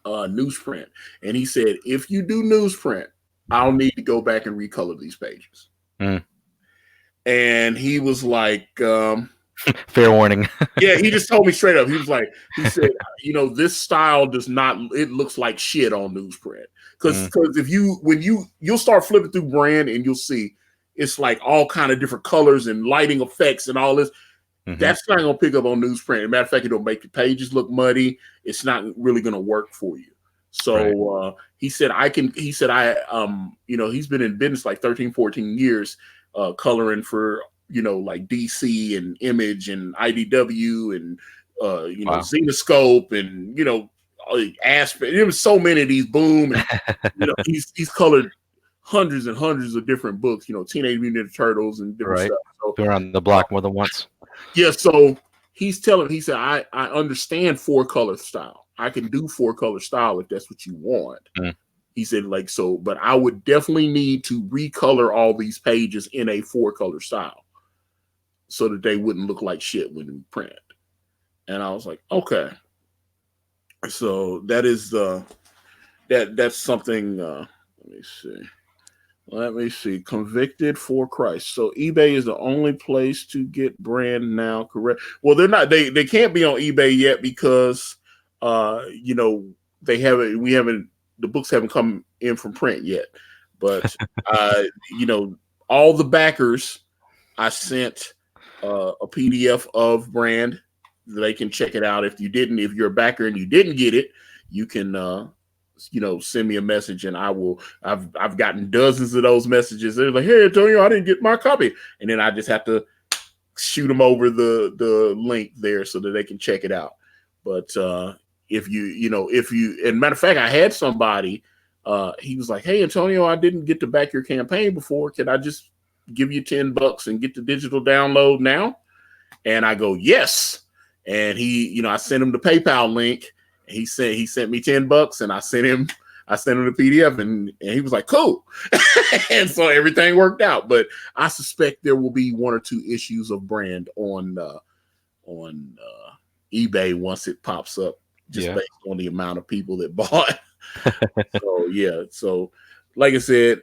newsprint, and he said, if you do newsprint, I'll need to go back and recolor these pages. And he was like, fair warning. Yeah, he just told me straight up. He said, this style does not. It looks like shit on newsprint because if you'll start flipping through brand and you'll see it's like all kind of different colors and lighting effects and all this. That's not going to pick up on newsprint. As a matter of fact, it'll make the pages look muddy. It's not really going to work for you. So he said, he's been in business like 13, 14 years, coloring for, like DC and Image and IDW and, Zenoscope and, Aspect. There was so many of these, Boom. And, he's colored hundreds and hundreds of different books, Teenage Mutant Ninja Turtles and different stuff. So, been around the block more than once. Yeah, so he said, I understand 4-color style. I can do 4-color style if that's what you want. He said, but I would definitely need to recolor all these pages in a 4-color style so that they wouldn't look like shit when we print. And I was like, okay. So that is that's something. Let me see. Convicted for Christ. So eBay is the only place to get brand now, correct? Well, they're not. They can't be on eBay yet because, they haven't. We haven't. The books haven't come in from print yet. But all the backers, I sent a PDF of brand. They can check it out. If you're a backer and you didn't get it, you can. Send me a message and I've gotten dozens of those messages. They're like, hey, Antonio, I didn't get my copy. And then I just have to shoot them over the link there so that they can check it out. But if you, and matter of fact, I had somebody, he was like, hey, Antonio, I didn't get to back your campaign before. Can I just give you $10 and get the digital download now? And I go, yes. And he, I sent him the PayPal link. He sent me $10 and I sent him the PDF and he was like, cool. And so everything worked out. But I suspect there will be 1 or 2 issues of brand on eBay once it pops up, just based on the amount of people that bought. So like I said,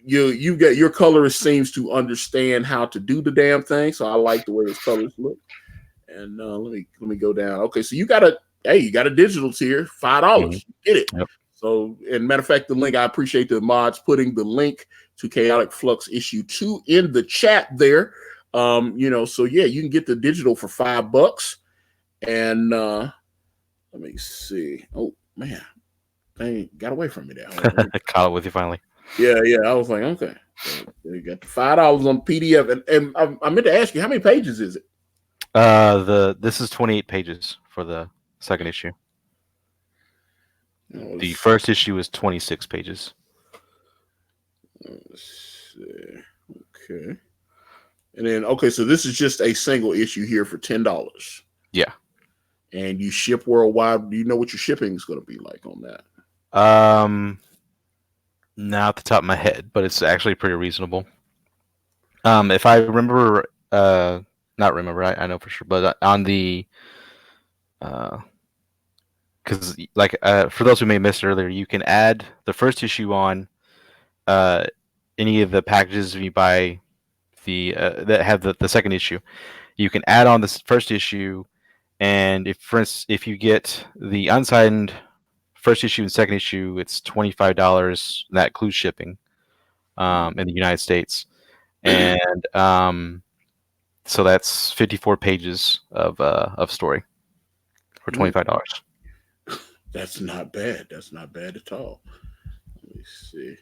you get your colorist seems to understand how to do the damn thing. So I like the way his colors look. And let me go down. Okay, so you got a digital tier, $5. Get it. Yep. So, and matter of fact, the link, I appreciate the mods putting the link to Chaotic Flux issue 2 in the chat there. So yeah, you can get the digital for $5. And let me see. Oh man, they got away from me there. Caught it with you finally. Yeah. I was like, okay. So you got the $5 on PDF. And I meant to ask you, how many pages is it? This is 28 pages for the second issue. The first issue is 26 pages. Let's see. Okay. And then, so this is just a single issue here for $10. Yeah. And you ship worldwide. Do you know what your shipping is going to be like on that? Not at the top of my head, but it's actually pretty reasonable. If I remember, not remember, I know for sure, but on the, because for those who may have missed it earlier, you can add the first issue on any of the packages you buy that have the second issue. You can add on this first issue, and if you get the unsigned first issue and second issue, it's $25. That includes shipping in the United States. and so that's 54 pages of story for $25. That's not bad. That's not bad at all. Let me see.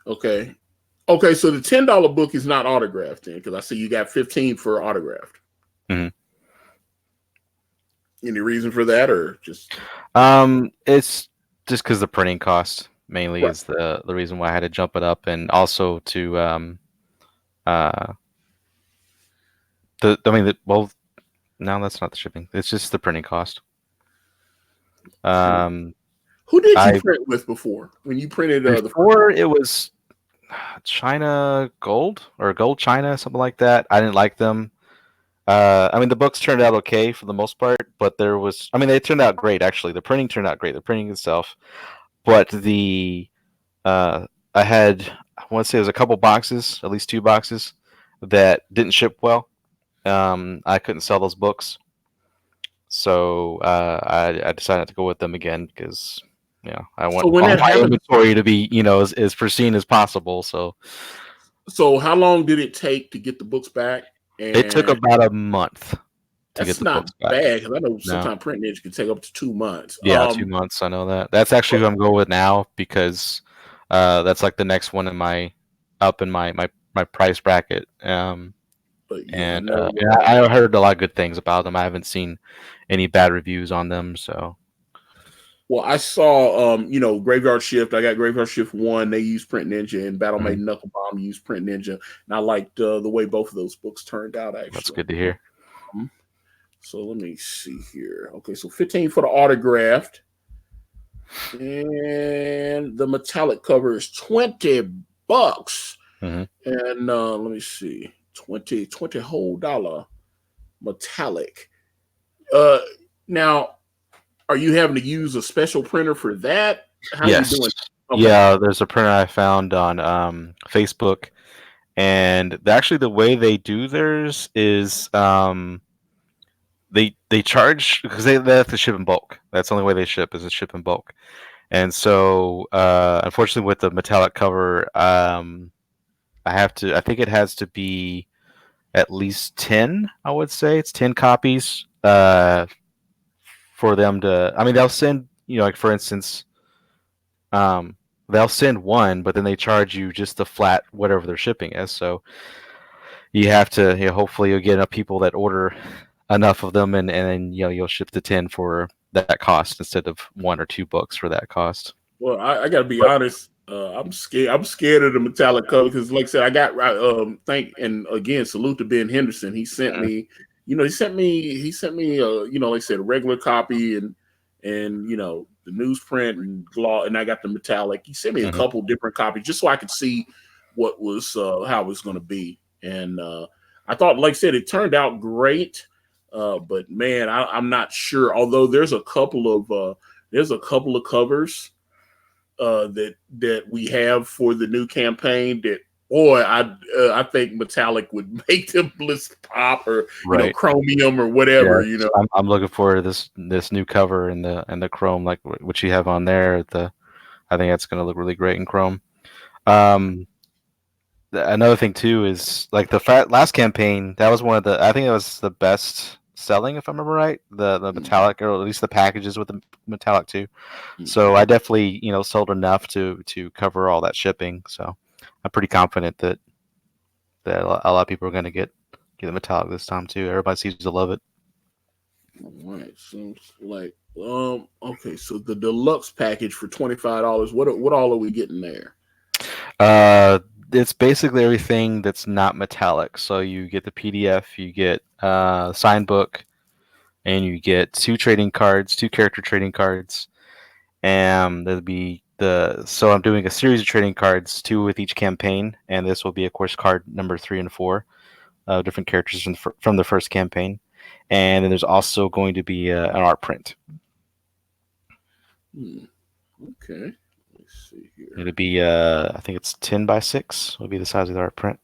Okay. Okay, so the $10 book is not autographed then, because I see you got 15 for autographed. Mm-hmm. Any reason for that, or just? It's just because the printing cost mainly Right. is the reason why I had to jump it up, and also to uh well, no, that's not the shipping. It's just the printing cost. Who Um, did you I print with before when you printed the? Before it was China Gold or Gold China, something like that. I didn't like them. I mean, the books turned out okay for the most part, but they turned out great actually. The printing turned out great, the printing itself. But uh, I had, I want to say, it was a couple boxes, at least two boxes, that didn't ship well. I couldn't sell those books, so I decided to go with them again because I So want when all that my happened, inventory to be as pristine as possible. So so how long did it take to get the books back? it took And about a month to get that's the not books back. bad, because I know No. sometimes printing it can take up to 2 months. Yeah, 2 months. I know that. That's actually who I'm going with now because that's like the next one in my price bracket. But yeah, I And know. yeah, I heard a lot of good things about them. I haven't seen any bad reviews on them. So Well, I saw, Graveyard Shift. I got Graveyard Shift 1. They use Print Ninja, and Battle mhm, Maiden Knuckle Bomb used Print Ninja. And I liked the way both of those books turned out, that's actually. good to hear. Um, so let me see here. Okay, so 15 for the autographed. And the metallic cover is $20. Hmm. And let me see. 20 whole dollar metallic. Uh Now, are you having to use a special printer for that? How are you Yes. doing? Okay. Yeah, there's a printer I found on Facebook, and actually the way they do theirs is they charge because they have to ship in bulk. That's the only way they ship is to ship in bulk. And so, unfortunately, with the metallic cover, I think it has to be at least 10. I would say it's 10 copies. For them to, I mean, they'll send, like for instance, um, they'll send one, but then they charge you just the flat whatever their shipping is. So you have to, hopefully you'll get enough people that order enough of them, and then you'll ship the 10 for that cost instead of 1 or 2 books for that cost. Well, I got to be But honest. I'm scared. I'm scared of the metallic cover because, like I said, I got and again, salute to Ben Henderson. He sent me, like I said, a regular copy and the newsprint and gloss, and I got the metallic. He sent me a mhm. couple different copies just so I could see what was how it was going to be, and I thought, like I said, it turned out great. But man, I'm not sure. Although there's a couple of covers that we have for the new campaign that, boy, I think metallic would make them list pop, or Right. chromium or whatever. Yes, I'm looking for this new cover and the chrome like what you have on there. I think that's going to look really great in chrome. Um, Another thing too is like last campaign. That was one of I think it was the best selling, if I remember right. The metallic, or at least the packages with the metallic too. So I definitely sold enough to cover all that shipping. So I'm pretty confident that a lot of people are going to get the metallic this time too. Everybody seems to love it. All right, seems like okay. So the deluxe package for $25. What all are we getting there? It's basically everything that's not metallic. So you get the PDF, you get signed book, and you get two character trading cards, and there'll be so I'm doing a series of trading cards, two with each campaign, and this will be, of course, card number 3 and 4, different characters from the first campaign, and then there's also going to be an art print. Okay, let's see here. It'll be I think it's 10 by 6. Will be the size of the art print.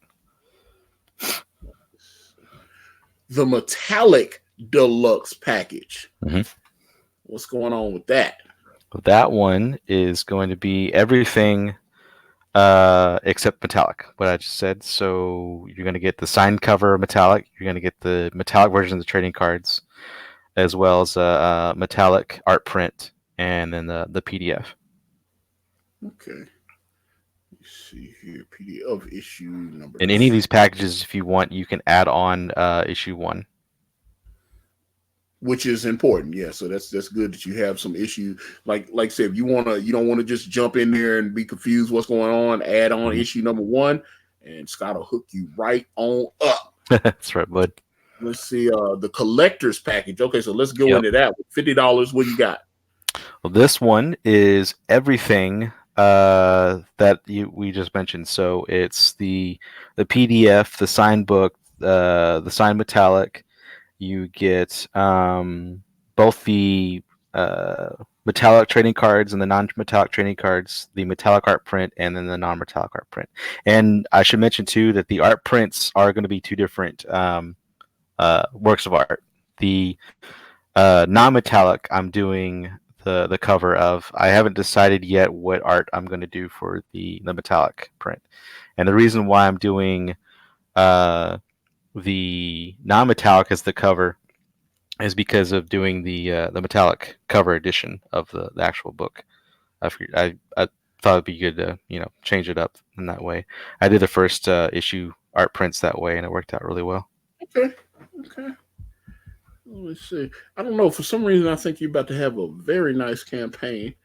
The metallic deluxe package. Mm-hmm. What's going on with that? That one is going to be everything except metallic, what I just said. So you're going to get the signed cover metallic. You're going to get the metallic version of the trading cards, as well as a metallic art print, and then the PDF. Okay. Let's see here. PDF issue number In any of these packages, if you want, you can add on issue 1. which is important. Yeah, so that's good that you have some issue. Like I said, if you don't want to just jump in there and be confused what's going on, add on issue number 1, and Scott will hook you right on up. That's right, bud. Let's see, the collector's package. Okay, so let's go into that. $50. What you got? Well, this one is everything that we just mentioned. So it's the PDF, the signed book, the signed metallic. You get both the metallic trading cards and the non-metallic trading cards, the metallic art print, and then the non-metallic art print. And I should mention too that the art prints are going to be 2 different works of art. The non-metallic, I'm doing the cover of. I haven't decided yet what art I'm going to do for the metallic print, and the reason why I'm doing the non-metallic as the cover is because of doing the metallic cover edition of the actual book. I thought it'd be good to change it up in that way. I did the first issue art prints that way, and it worked out really well. Okay. Let's see. I don't know. For some reason, I think you're about to have a very nice campaign.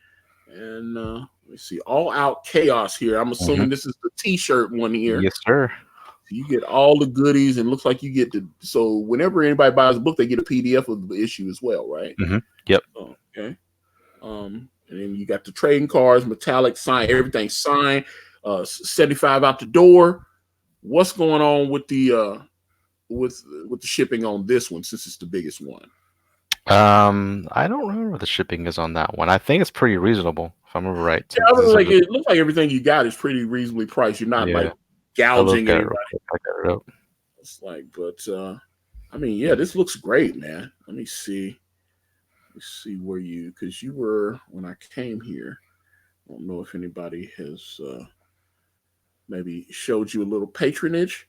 And let me see. All Out Chaos here. I'm assuming this is the T-shirt one here. Yes, sir. So you get all the goodies, and looks like you get the. So whenever anybody buys a book, they get a PDF of the issue as well, right? Yep. Okay. And then you got the trading cards, metallic, sign, everything signed. 75 out the door. What's going on with the with the shipping on this one, since it's the biggest one? I don't remember what the shipping is on that one. I think it's pretty reasonable, if I remember right. Yeah, it looks like everything you got is pretty reasonably priced. You're not like gouging anybody. It's like, but I mean, yeah, this looks great, man. Let me see. Let's see where because you were when I came here. I don't know if anybody has maybe showed you a little patronage.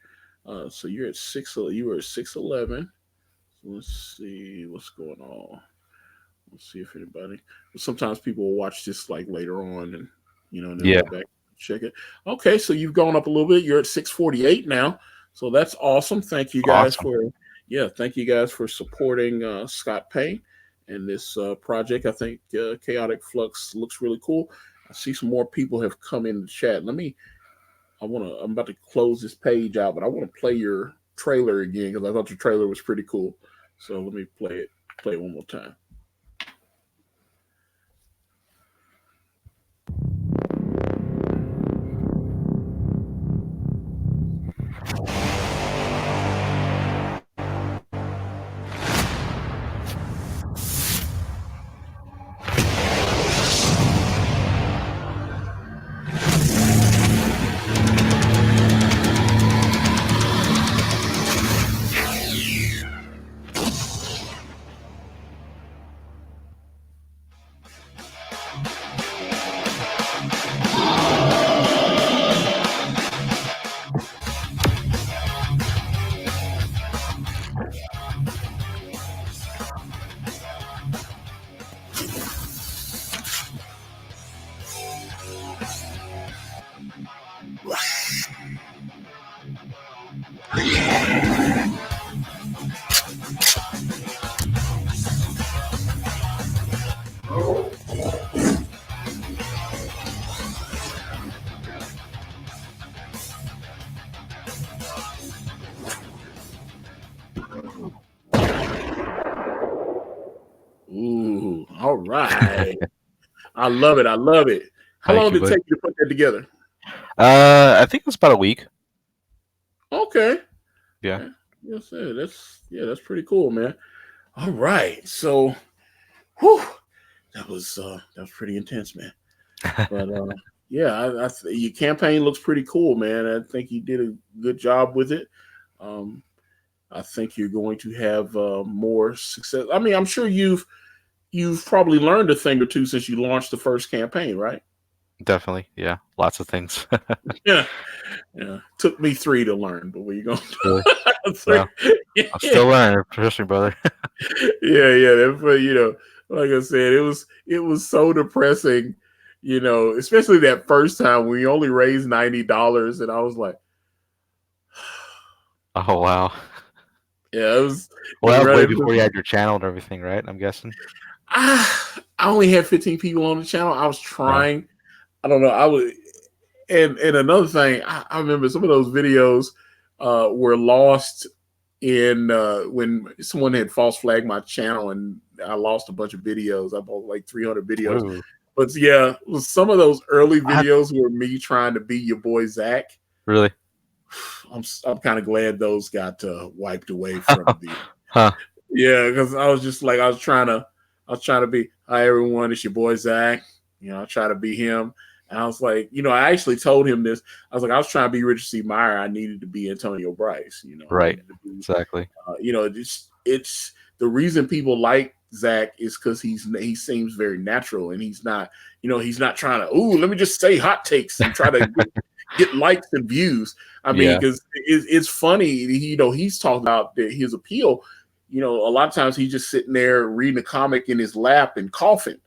So you're at 6. You were at 611. So let's see what's going on. Let's see if anybody. Sometimes people will watch this like later on, and and then go back check it. Okay, so you've gone up a little bit. You're at 648 now. So that's awesome. Thank you guys thank you guys for supporting Scott Payne and this project. I think Chaotic Flux looks really cool. I see some more people have come in the chat. I'm about to close this page out, but I want to play your trailer again because I thought your trailer was pretty cool. So let me play it one more time. Ooh, all right. I love it. How long did it take you to put that together? I think it was about a week. Okay. Yeah. Yes, sir. That's pretty cool, man. All right. So that was pretty intense, man. But your campaign looks pretty cool, man. I think you did a good job with it. I think you're going to have more success. I mean, I'm sure you've probably learned a thing or two since you launched the first campaign, right? Definitely. Yeah. Lots of things. Yeah, yeah. Took me 3 to learn, but we going Really. three. Well, I'm still learning. Trust me, brother. Yeah. But like I said, it was so depressing. Especially that first time when you only raised $90, and I was like, Oh, wow. yeah, it was Well, that was way running. before you had your channel and everything, right? I'm guessing. I only had 15 people on the channel. I was Oh, trying. I don't know. I was, and another thing, I remember some of those videos were lost in when someone had false flagged my channel, and I lost a bunch of videos. I bought like 300 videos. whoa. But yeah, some of those early I, videos were me trying to be your boy Zach. really? I'm kind of glad those got wiped away from the. Huh. Yeah, because I was just like I was trying to be, hi everyone, it's your boy Zach. I try to be him. And I was like, I actually told him this. I was like, I was trying to be Richard C. Meyer. I needed to be Antonio Bryce. I Right. needed to be, Exactly. it's the reason people like Zach is because he seems very natural, and he's not trying to, let me just say hot takes and try to get likes and views. I mean, Yeah. because it's funny, he's talking about his appeal. A lot of times he's just sitting there reading a comic in his lap and coughing.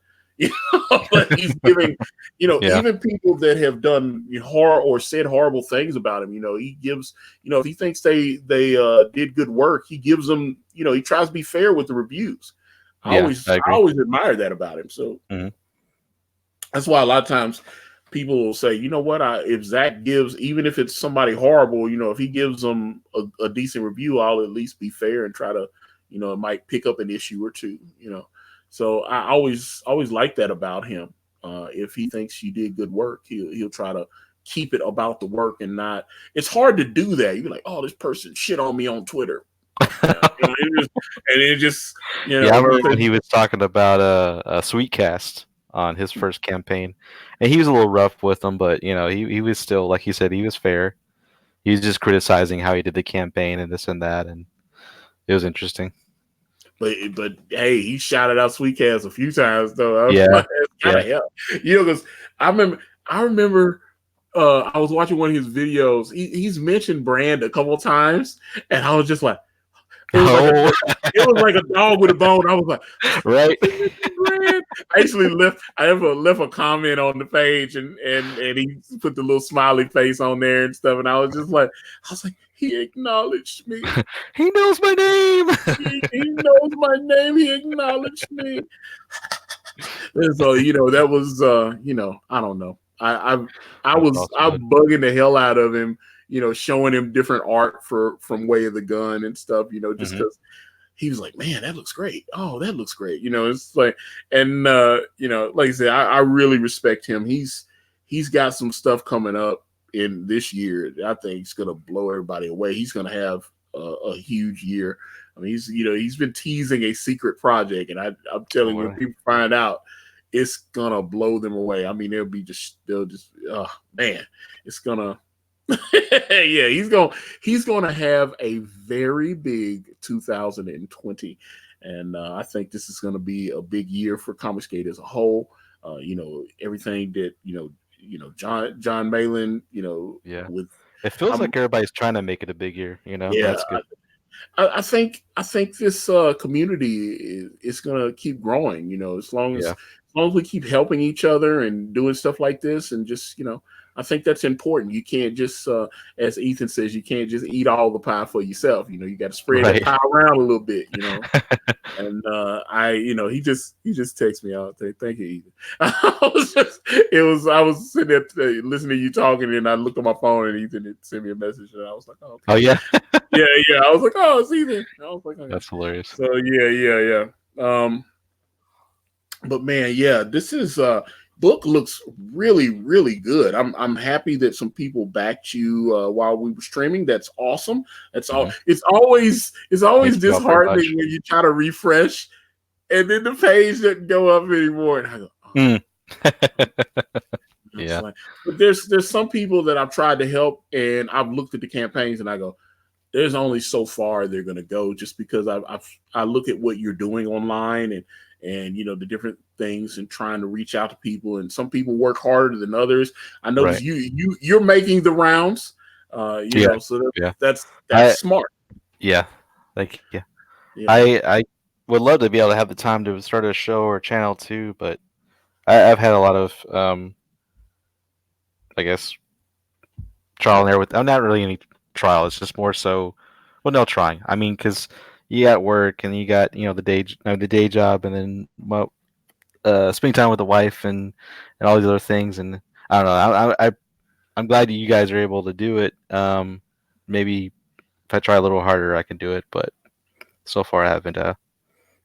But he's giving, Yeah. even people that have done horror or said horrible things about him, he gives, if he thinks they did good work, he gives them, he tries to be fair with the reviews. I Yeah. always I I agree. always admire that about him. So Hmm. that's why a lot of times people will say, what, if Zach gives, even if it's somebody horrible, if he gives them a decent review, I'll at least be fair and try to, it might pick up an issue or two. So I always like that about him. If he thinks you did good work, he'll try to keep it about the work and not. It's hard to do that. You're like, oh, this person shit on me on Twitter. Yeah, it just Yeah, I remember because when he was talking about a Sweetcast on his first campaign, and he was a little rough with them, but he was still, like he said, he was fair. He was just criticizing how he did the campaign and this and that, and it was interesting. But hey, he shouted out Sweetcast a few times though. I was Yeah, like, that's kind yeah. of help, because I remember I was watching one of his videos. He's mentioned Brand a couple of times, and I was just like, it was like Oh, it was like a dog with a bone. I was like, right. Brand. I left a comment on the page, and he put the little smiley face on there and stuff, and I was like, he acknowledged me. He knows my name. He knows my name. He acknowledged me. And so that was I don't know. That's awesome, I'm dude. bugging the hell out of him. Showing him different art from Way of the Gun and stuff. Just Hmm. because he was like, man, that looks great. Oh, that looks great. It's like, and like I said, I really respect him. He's got some stuff coming up in this year. I think it's gonna blow everybody away. He's gonna have a huge year. I mean, he's been teasing a secret project, and I'm telling you, when Boy. people find out, it's gonna blow them away. I mean, they'll just, oh man, it's gonna. Yeah, he's gonna have a very big 2020, and I think this is gonna be a big year for Comicsgate as a whole. Everything that John Malin, Yeah. with It feels I'm like everybody's trying to make it a big year. yeah, That's good. I think this community is gonna keep growing. Yeah. As long as we keep helping each other and doing stuff like this, and just I think that's important. You can't just, as Ethan says, you can't just eat all the pie for yourself. You got to spread that Right. pie around a little bit. And he just texts me out there. Thank you, Ethan. I was sitting there listening to you talking, and I looked at my phone, and Ethan had sent me a message, and I was like, oh, Oh, okay. yeah. Yeah. I was like, oh, it's Ethan. I was like, okay. That's hilarious. So yeah. But man, yeah, this is book looks really, really good. I'm happy that some people backed you while we were streaming. That's awesome. That's all. Hmm. It's always Thank you all very much. disheartening when you try to refresh and then the page doesn't go up anymore. And I go, oh. Mm. I was Yeah. like, but there's some people that I've tried to help, and I've looked at the campaigns and I go, there's only so far they're going to go, just because I look at what you're doing online, and the different things and trying to reach out to people. And some people work harder than others. I notice Right. you're making the rounds. You Yeah. know, so Yeah. that's I smart. yeah. Thank you. You know. I would love to be able to have the time to start a show or a channel too, but I've had a lot of I guess trial and error with. I'm not really any trial. It's just more so, well, no trying. I mean, because you got work and you got the day job, and then well, spending time with the wife and all these other things, and I don't know. I'm glad that you guys are able to do it. Maybe if I try a little harder, I can do it, but so far I haven't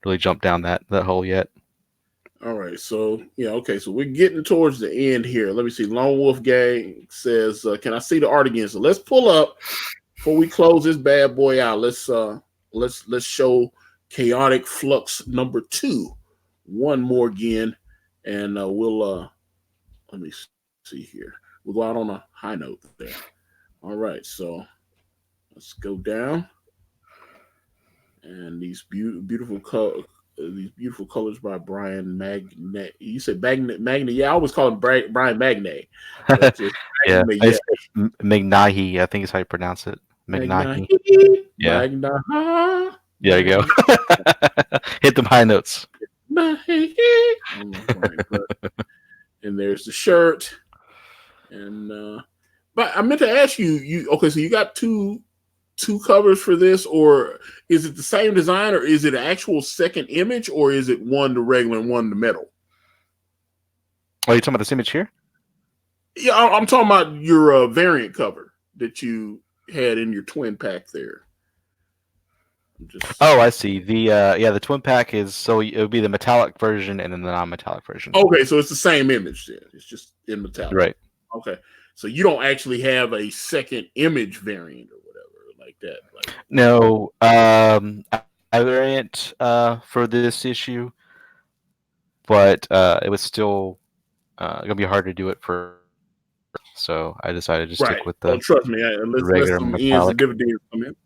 really jumped down that hole yet. All right, so yeah, okay, so we're getting towards the end here. Let me see. Lone Wolf Gang says, "Can I see the art again?" So let's pull up before we close this bad boy out. Let's show Chaotic Flux number 2 one more again, and we'll let me see here. We'll go out on a high note there. All right, so let's go down, and these beautiful colors by Brian Magne. You said Magne? Yeah, I always call him Brian Magne. But Yeah, Magne, I yeah. say Magnahi, I think is how you pronounce it. Magna. Magnahi. Yeah, Magna. there you go. Magna. Hit them high notes. And there's the shirt. And but I meant to ask you okay, so you got two covers for this, or is it the same design, or is it an actual second image, or is it one the regular and one the metal? Oh, you talking about this image here? Yeah, I'm talking about your variant cover that you had in your twin pack there. Oh, I see. The twin pack is so it would be the metallic version and then the non-metallic version. Okay, so it's the same image then. It's just in metallic. Right. Okay. So you don't actually have a second image variant or whatever like that. No, I variant for this issue, but it was still gonna be hard to do it for. So I decided to stick Right. with Oh, the trust me. Let's let regular some ends and metallic. dividends come in.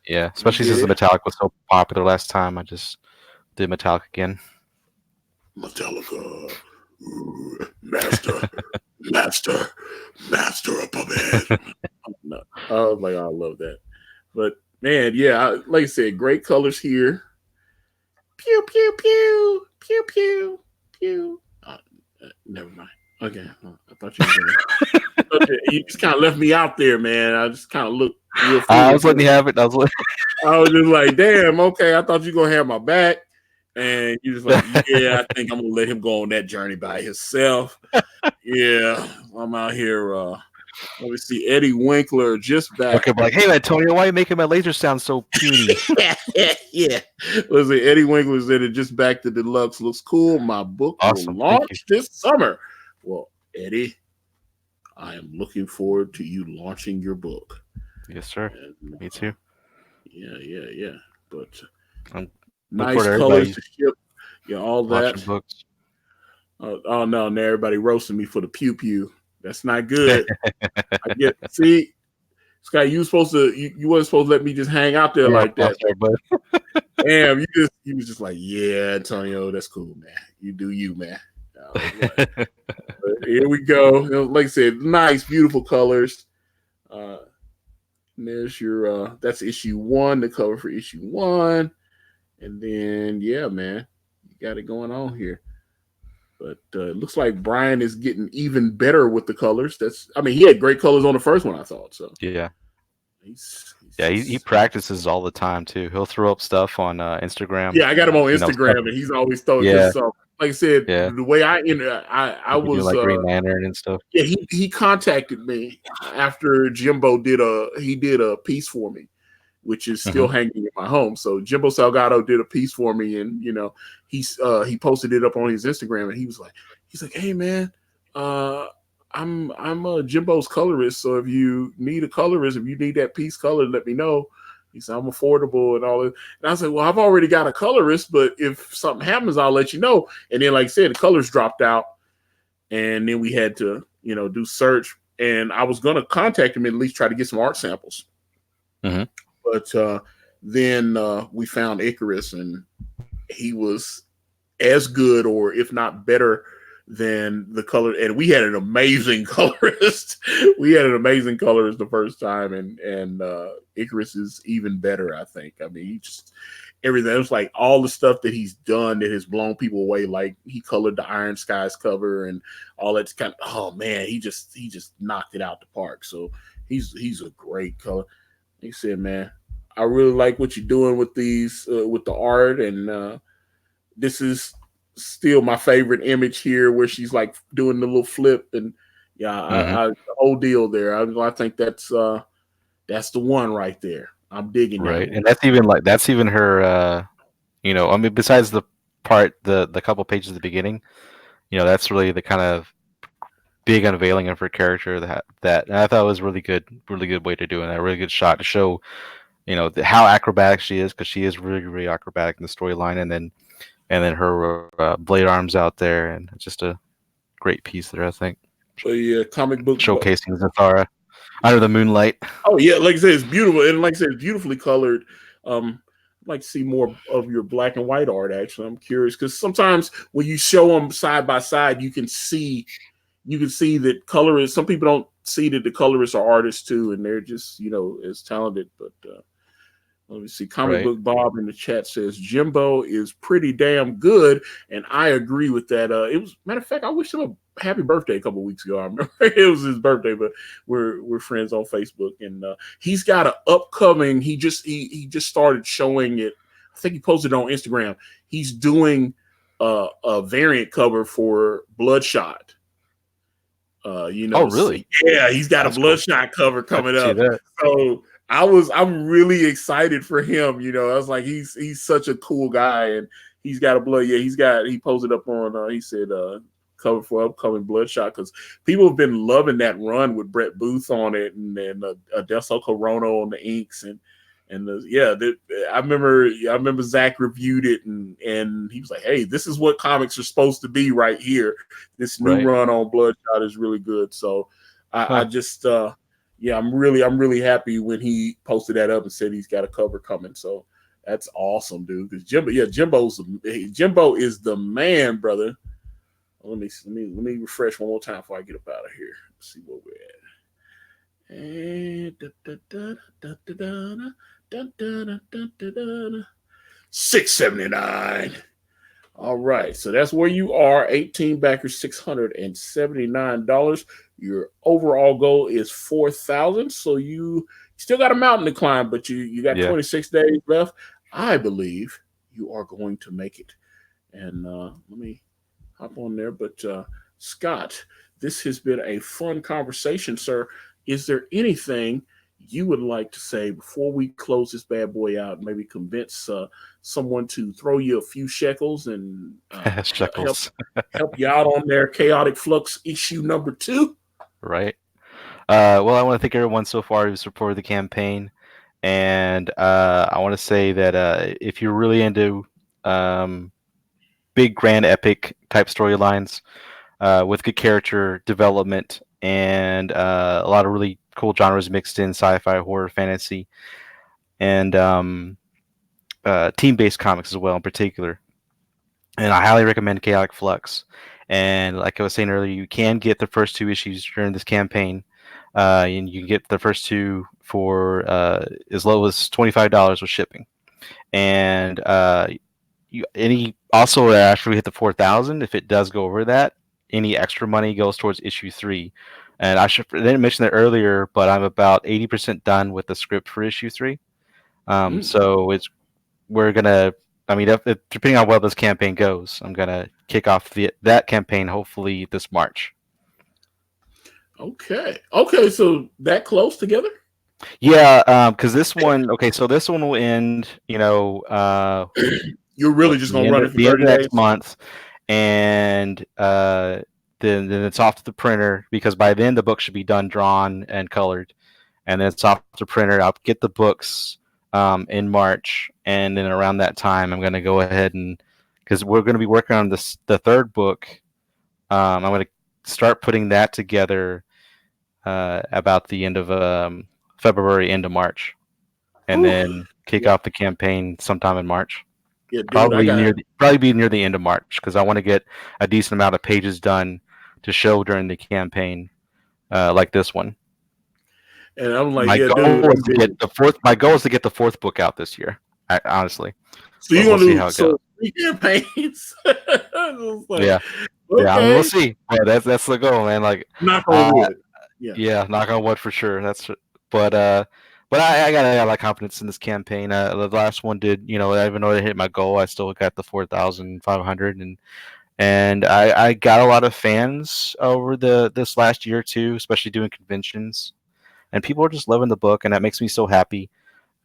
Yeah, I especially get since the it. metallic was so popular last time. I just did metallic again. Metallica, master, master, master of puppet. No. Oh my god, I love that. But man, yeah, like I said, great colors here. Pew pew pew pew pew pew. Never mind. Okay, I thought you were gonna. Okay, you just kind of left me out there, man. I just kind of looked real foolish. I was letting you have it. I was just like, damn, okay. I thought you were gonna have my back. And you're just like, yeah, I think I'm gonna let him go on that journey by himself. Yeah, I'm out here. Let me see, Eddie Winkler just back. Okay, but like, hey, Antonio, why are you making my laser sound so puny? Yeah. Listen, Eddie Winkler said it just back to deluxe. Looks cool. My book Awesome. will launch this summer. Well, Eddie, I am looking forward to you launching your book. Yes, sir. And, me too. Yeah. But I'm nice colors to ship. Yeah, all that. Books. Oh no, now everybody roasting me for the pew pew. That's not good. See, Scott, you wasn't supposed to let me just hang out there like that. Damn, you was just like, yeah, Antonio, that's cool, man. You do you, man. But here we go. Like I said, nice, beautiful colors. There's your that's issue 1, the cover for issue 1. And then yeah, man, you got it going on here. But it looks like Brian is getting even better with the colors. He had great colors on the first one, I thought. So yeah, he practices all the time too. He'll throw up stuff on Instagram. Yeah, I got him on Instagram, and he's always throwing good stuff. Like I said, the way I was like Green Lantern and stuff. Yeah, he contacted me after Jimbo did a piece for me, which is still hanging in my home. So Jimbo Salgado did a piece for me, and he posted it up on his Instagram, and he's like, hey man, I'm Jimbo's colorist, so if you need a colorist, if you need that piece colored, let me know. He said I'm affordable and all that. And I said, well, I've already got a colorist, but if something happens, I'll let you know. And then, like I said, the colors dropped out, and then we had to do search. And I was gonna contact him and at least try to get some art samples. But then we found Icarus, and he was as good, or if not better than the color. And we had an amazing colorist. We had an amazing colorist the first time, and Icarus is even better, I think. I mean, he just everything. It was like all the stuff that he's done that has blown people away. Like he colored the Iron Skies cover and all that kind of. Oh man, he just knocked it out the park. So he's a great color. He said, man, I really like what you're doing with these with the art, and this is still my favorite image here, where she's like doing the little flip, and yeah, the whole deal there. I think that's the one right there. I'm digging that Right, one. and that's even her. I mean, besides the couple pages at the beginning, that's really the kind of big unveiling of her character that I thought was really good way to do it. A really good shot to show, how acrobatic she is, because she is really, really acrobatic in the storyline, and then her blade arms out there, and it's just a great piece there, I think, But yeah, comic book. showcasing Zathara under the moonlight. Oh yeah, like I said, it's beautiful, and like I said, it's beautifully colored. I'd like to see more of your black and white art. Actually, I'm curious because sometimes when you show them side by side, you can see that colorists. Some people don't see that the colorists are artists too, and they're just as talented. But let me see. Comic Right. Book Bob in the chat says Jimbo is pretty damn good, and I agree with that. It was matter of fact, I wished him a happy birthday a couple of weeks ago. I remember it was his birthday, but we're friends on Facebook, and he's got an upcoming. He just started showing it. I think he posted it on Instagram. He's doing a variant cover for Bloodshot. Oh, really? So, yeah, he's got That's a cool. Bloodshot cover I coming can see up. that. So I'm really excited for him. I was like, he's such a cool guy, and he's got a blood. Yeah, he posted up on. He said cover for upcoming Bloodshot, because people have been loving that run with Brett Booth on it, and then Adesso Corona on the inks, I remember Zach reviewed it, and he was like, "Hey, this is what comics are supposed to be right here. This new Right. run on Bloodshot is really good." So I Huh. just I'm really happy when he posted that up and said he's got a cover coming. So that's awesome, dude. Because Jimbo is the man, brother. Let me refresh one more time before I get up out of here. Let's see where we're at. And 679. All right, so that's where you are. 18 backers, $679. Your overall goal is 4,000. So you still got a mountain to climb, but you got Yeah. 26 days left. I believe you are going to make it. And let me hop on there. But Scott, this has been a fun conversation, sir. Is there anything you would like to say before we close this bad boy out? Maybe convince someone to throw you a few shekels and Shekels. help you out on their Chaotic Flux issue number 2. Right. Well, I want to thank everyone so far who's supported the campaign, and I want to say that if you're really into um, big, grand, epic type storylines with good character development and a lot of really cool genres mixed in, sci-fi, horror, fantasy, and team-based comics as well in particular, and I highly recommend Chaotic Flux. And like I was saying earlier, you can get the first 2 issues during this campaign. And you can get the first 2 for as low as $25 with shipping. And also after we hit the 4,000, if it does go over that, any extra money goes towards issue 3. And I didn't mention that earlier, but I'm about 80% done with the script for issue 3. So we're gonna. I mean, depending on how well this campaign goes, I'm gonna kick off that campaign hopefully this March. Okay, so that close together? Yeah, because this one. Okay, so this one will end. You're really just gonna run it for The end 30 of days? next month, and then it's off to the printer, because by then the book should be done, drawn, and colored, and then it's off to the printer. I'll get the books in March, and then around that time, I'm going to go ahead and, because we're going to be working on the 3rd book, I'm going to start putting that together about the end of February, end of March, and then kick off the campaign sometime in March. Yeah, dude, I got Probably be near the end of March because I want to get a decent amount of pages done to show during the campaign, like this one. and I'm like, My yeah, goal dude, is I'm to busy. get the fourth. My goal is to get the fourth book out this year. Honestly, So but you're we'll gonna see do how it goes. 3 campaigns? I was like, Yeah, yeah, we'll okay, see. But that's the goal, man. Like, knock on uh, wood. Yeah. yeah, knock on wood for sure. But I got a lot of confidence in this campaign. The last one did, even though I hit my goal, I still got the 4,500, and I got a lot of fans over this last year too, especially doing conventions, and people are just loving the book, and that makes me so happy.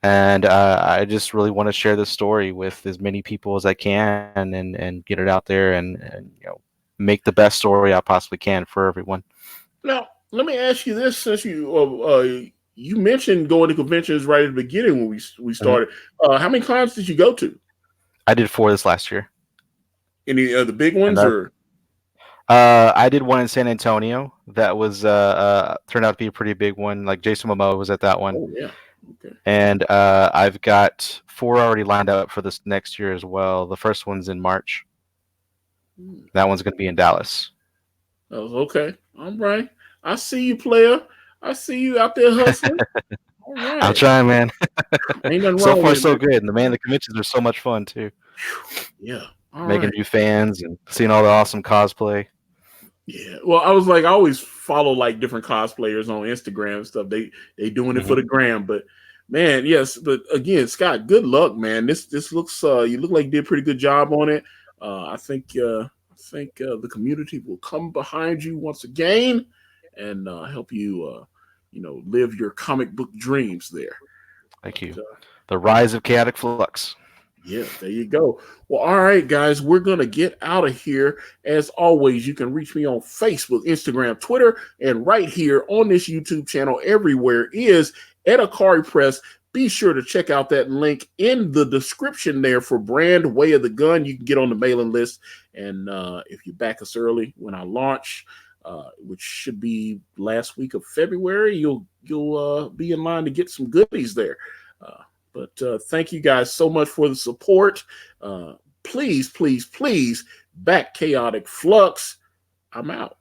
And I just really want to share this story with as many people as I can, and get it out there, and make the best story I possibly can for everyone. Now, let me ask you this: since you mentioned going to conventions right at the beginning when we Mhm. started, how many cons did you go to? I did 4 this last year, Any of the big and ones, or I did one in San Antonio that was turned out to be a pretty big one. Like Jason Momoa was at that one, oh yeah, okay. and I've got 4 already lined up for this next year as well. The first one's in March. Hmm. That one's going to be in Dallas. Oh, okay. All right. I see you, player. I see you out there hustling. All I'm right. trying, man. Ain't nothing So wrong far, with it, so man. good. And the conventions are so much fun too. Yeah. All Making right. new fans and seeing all the awesome cosplay. Yeah. Well, I was like, I always follow like different cosplayers on Instagram and stuff. They doing it for Hmm. the gram, but man, yes. But again, Scott, good luck, man. This looks you look like you did a pretty good job on it. I think the community will come behind you once again and help you live your comic book dreams there. Thank But you. The rise of Chaotic Flux. yeah, there you go. Well, all right, guys, we're going to get out of here. As always, you can reach me on Facebook, Instagram, Twitter, and right here on this YouTube channel. Everywhere is at Akari Press. Be sure to check out that link in the description there for Brand Way of the Gun. You can get on the mailing list. And if you back us early when I launch, which should be last week of February, you'll be in line to get some goodies there. But thank you guys so much for the support. Please, please, please back Chaotic Flux. I'm out.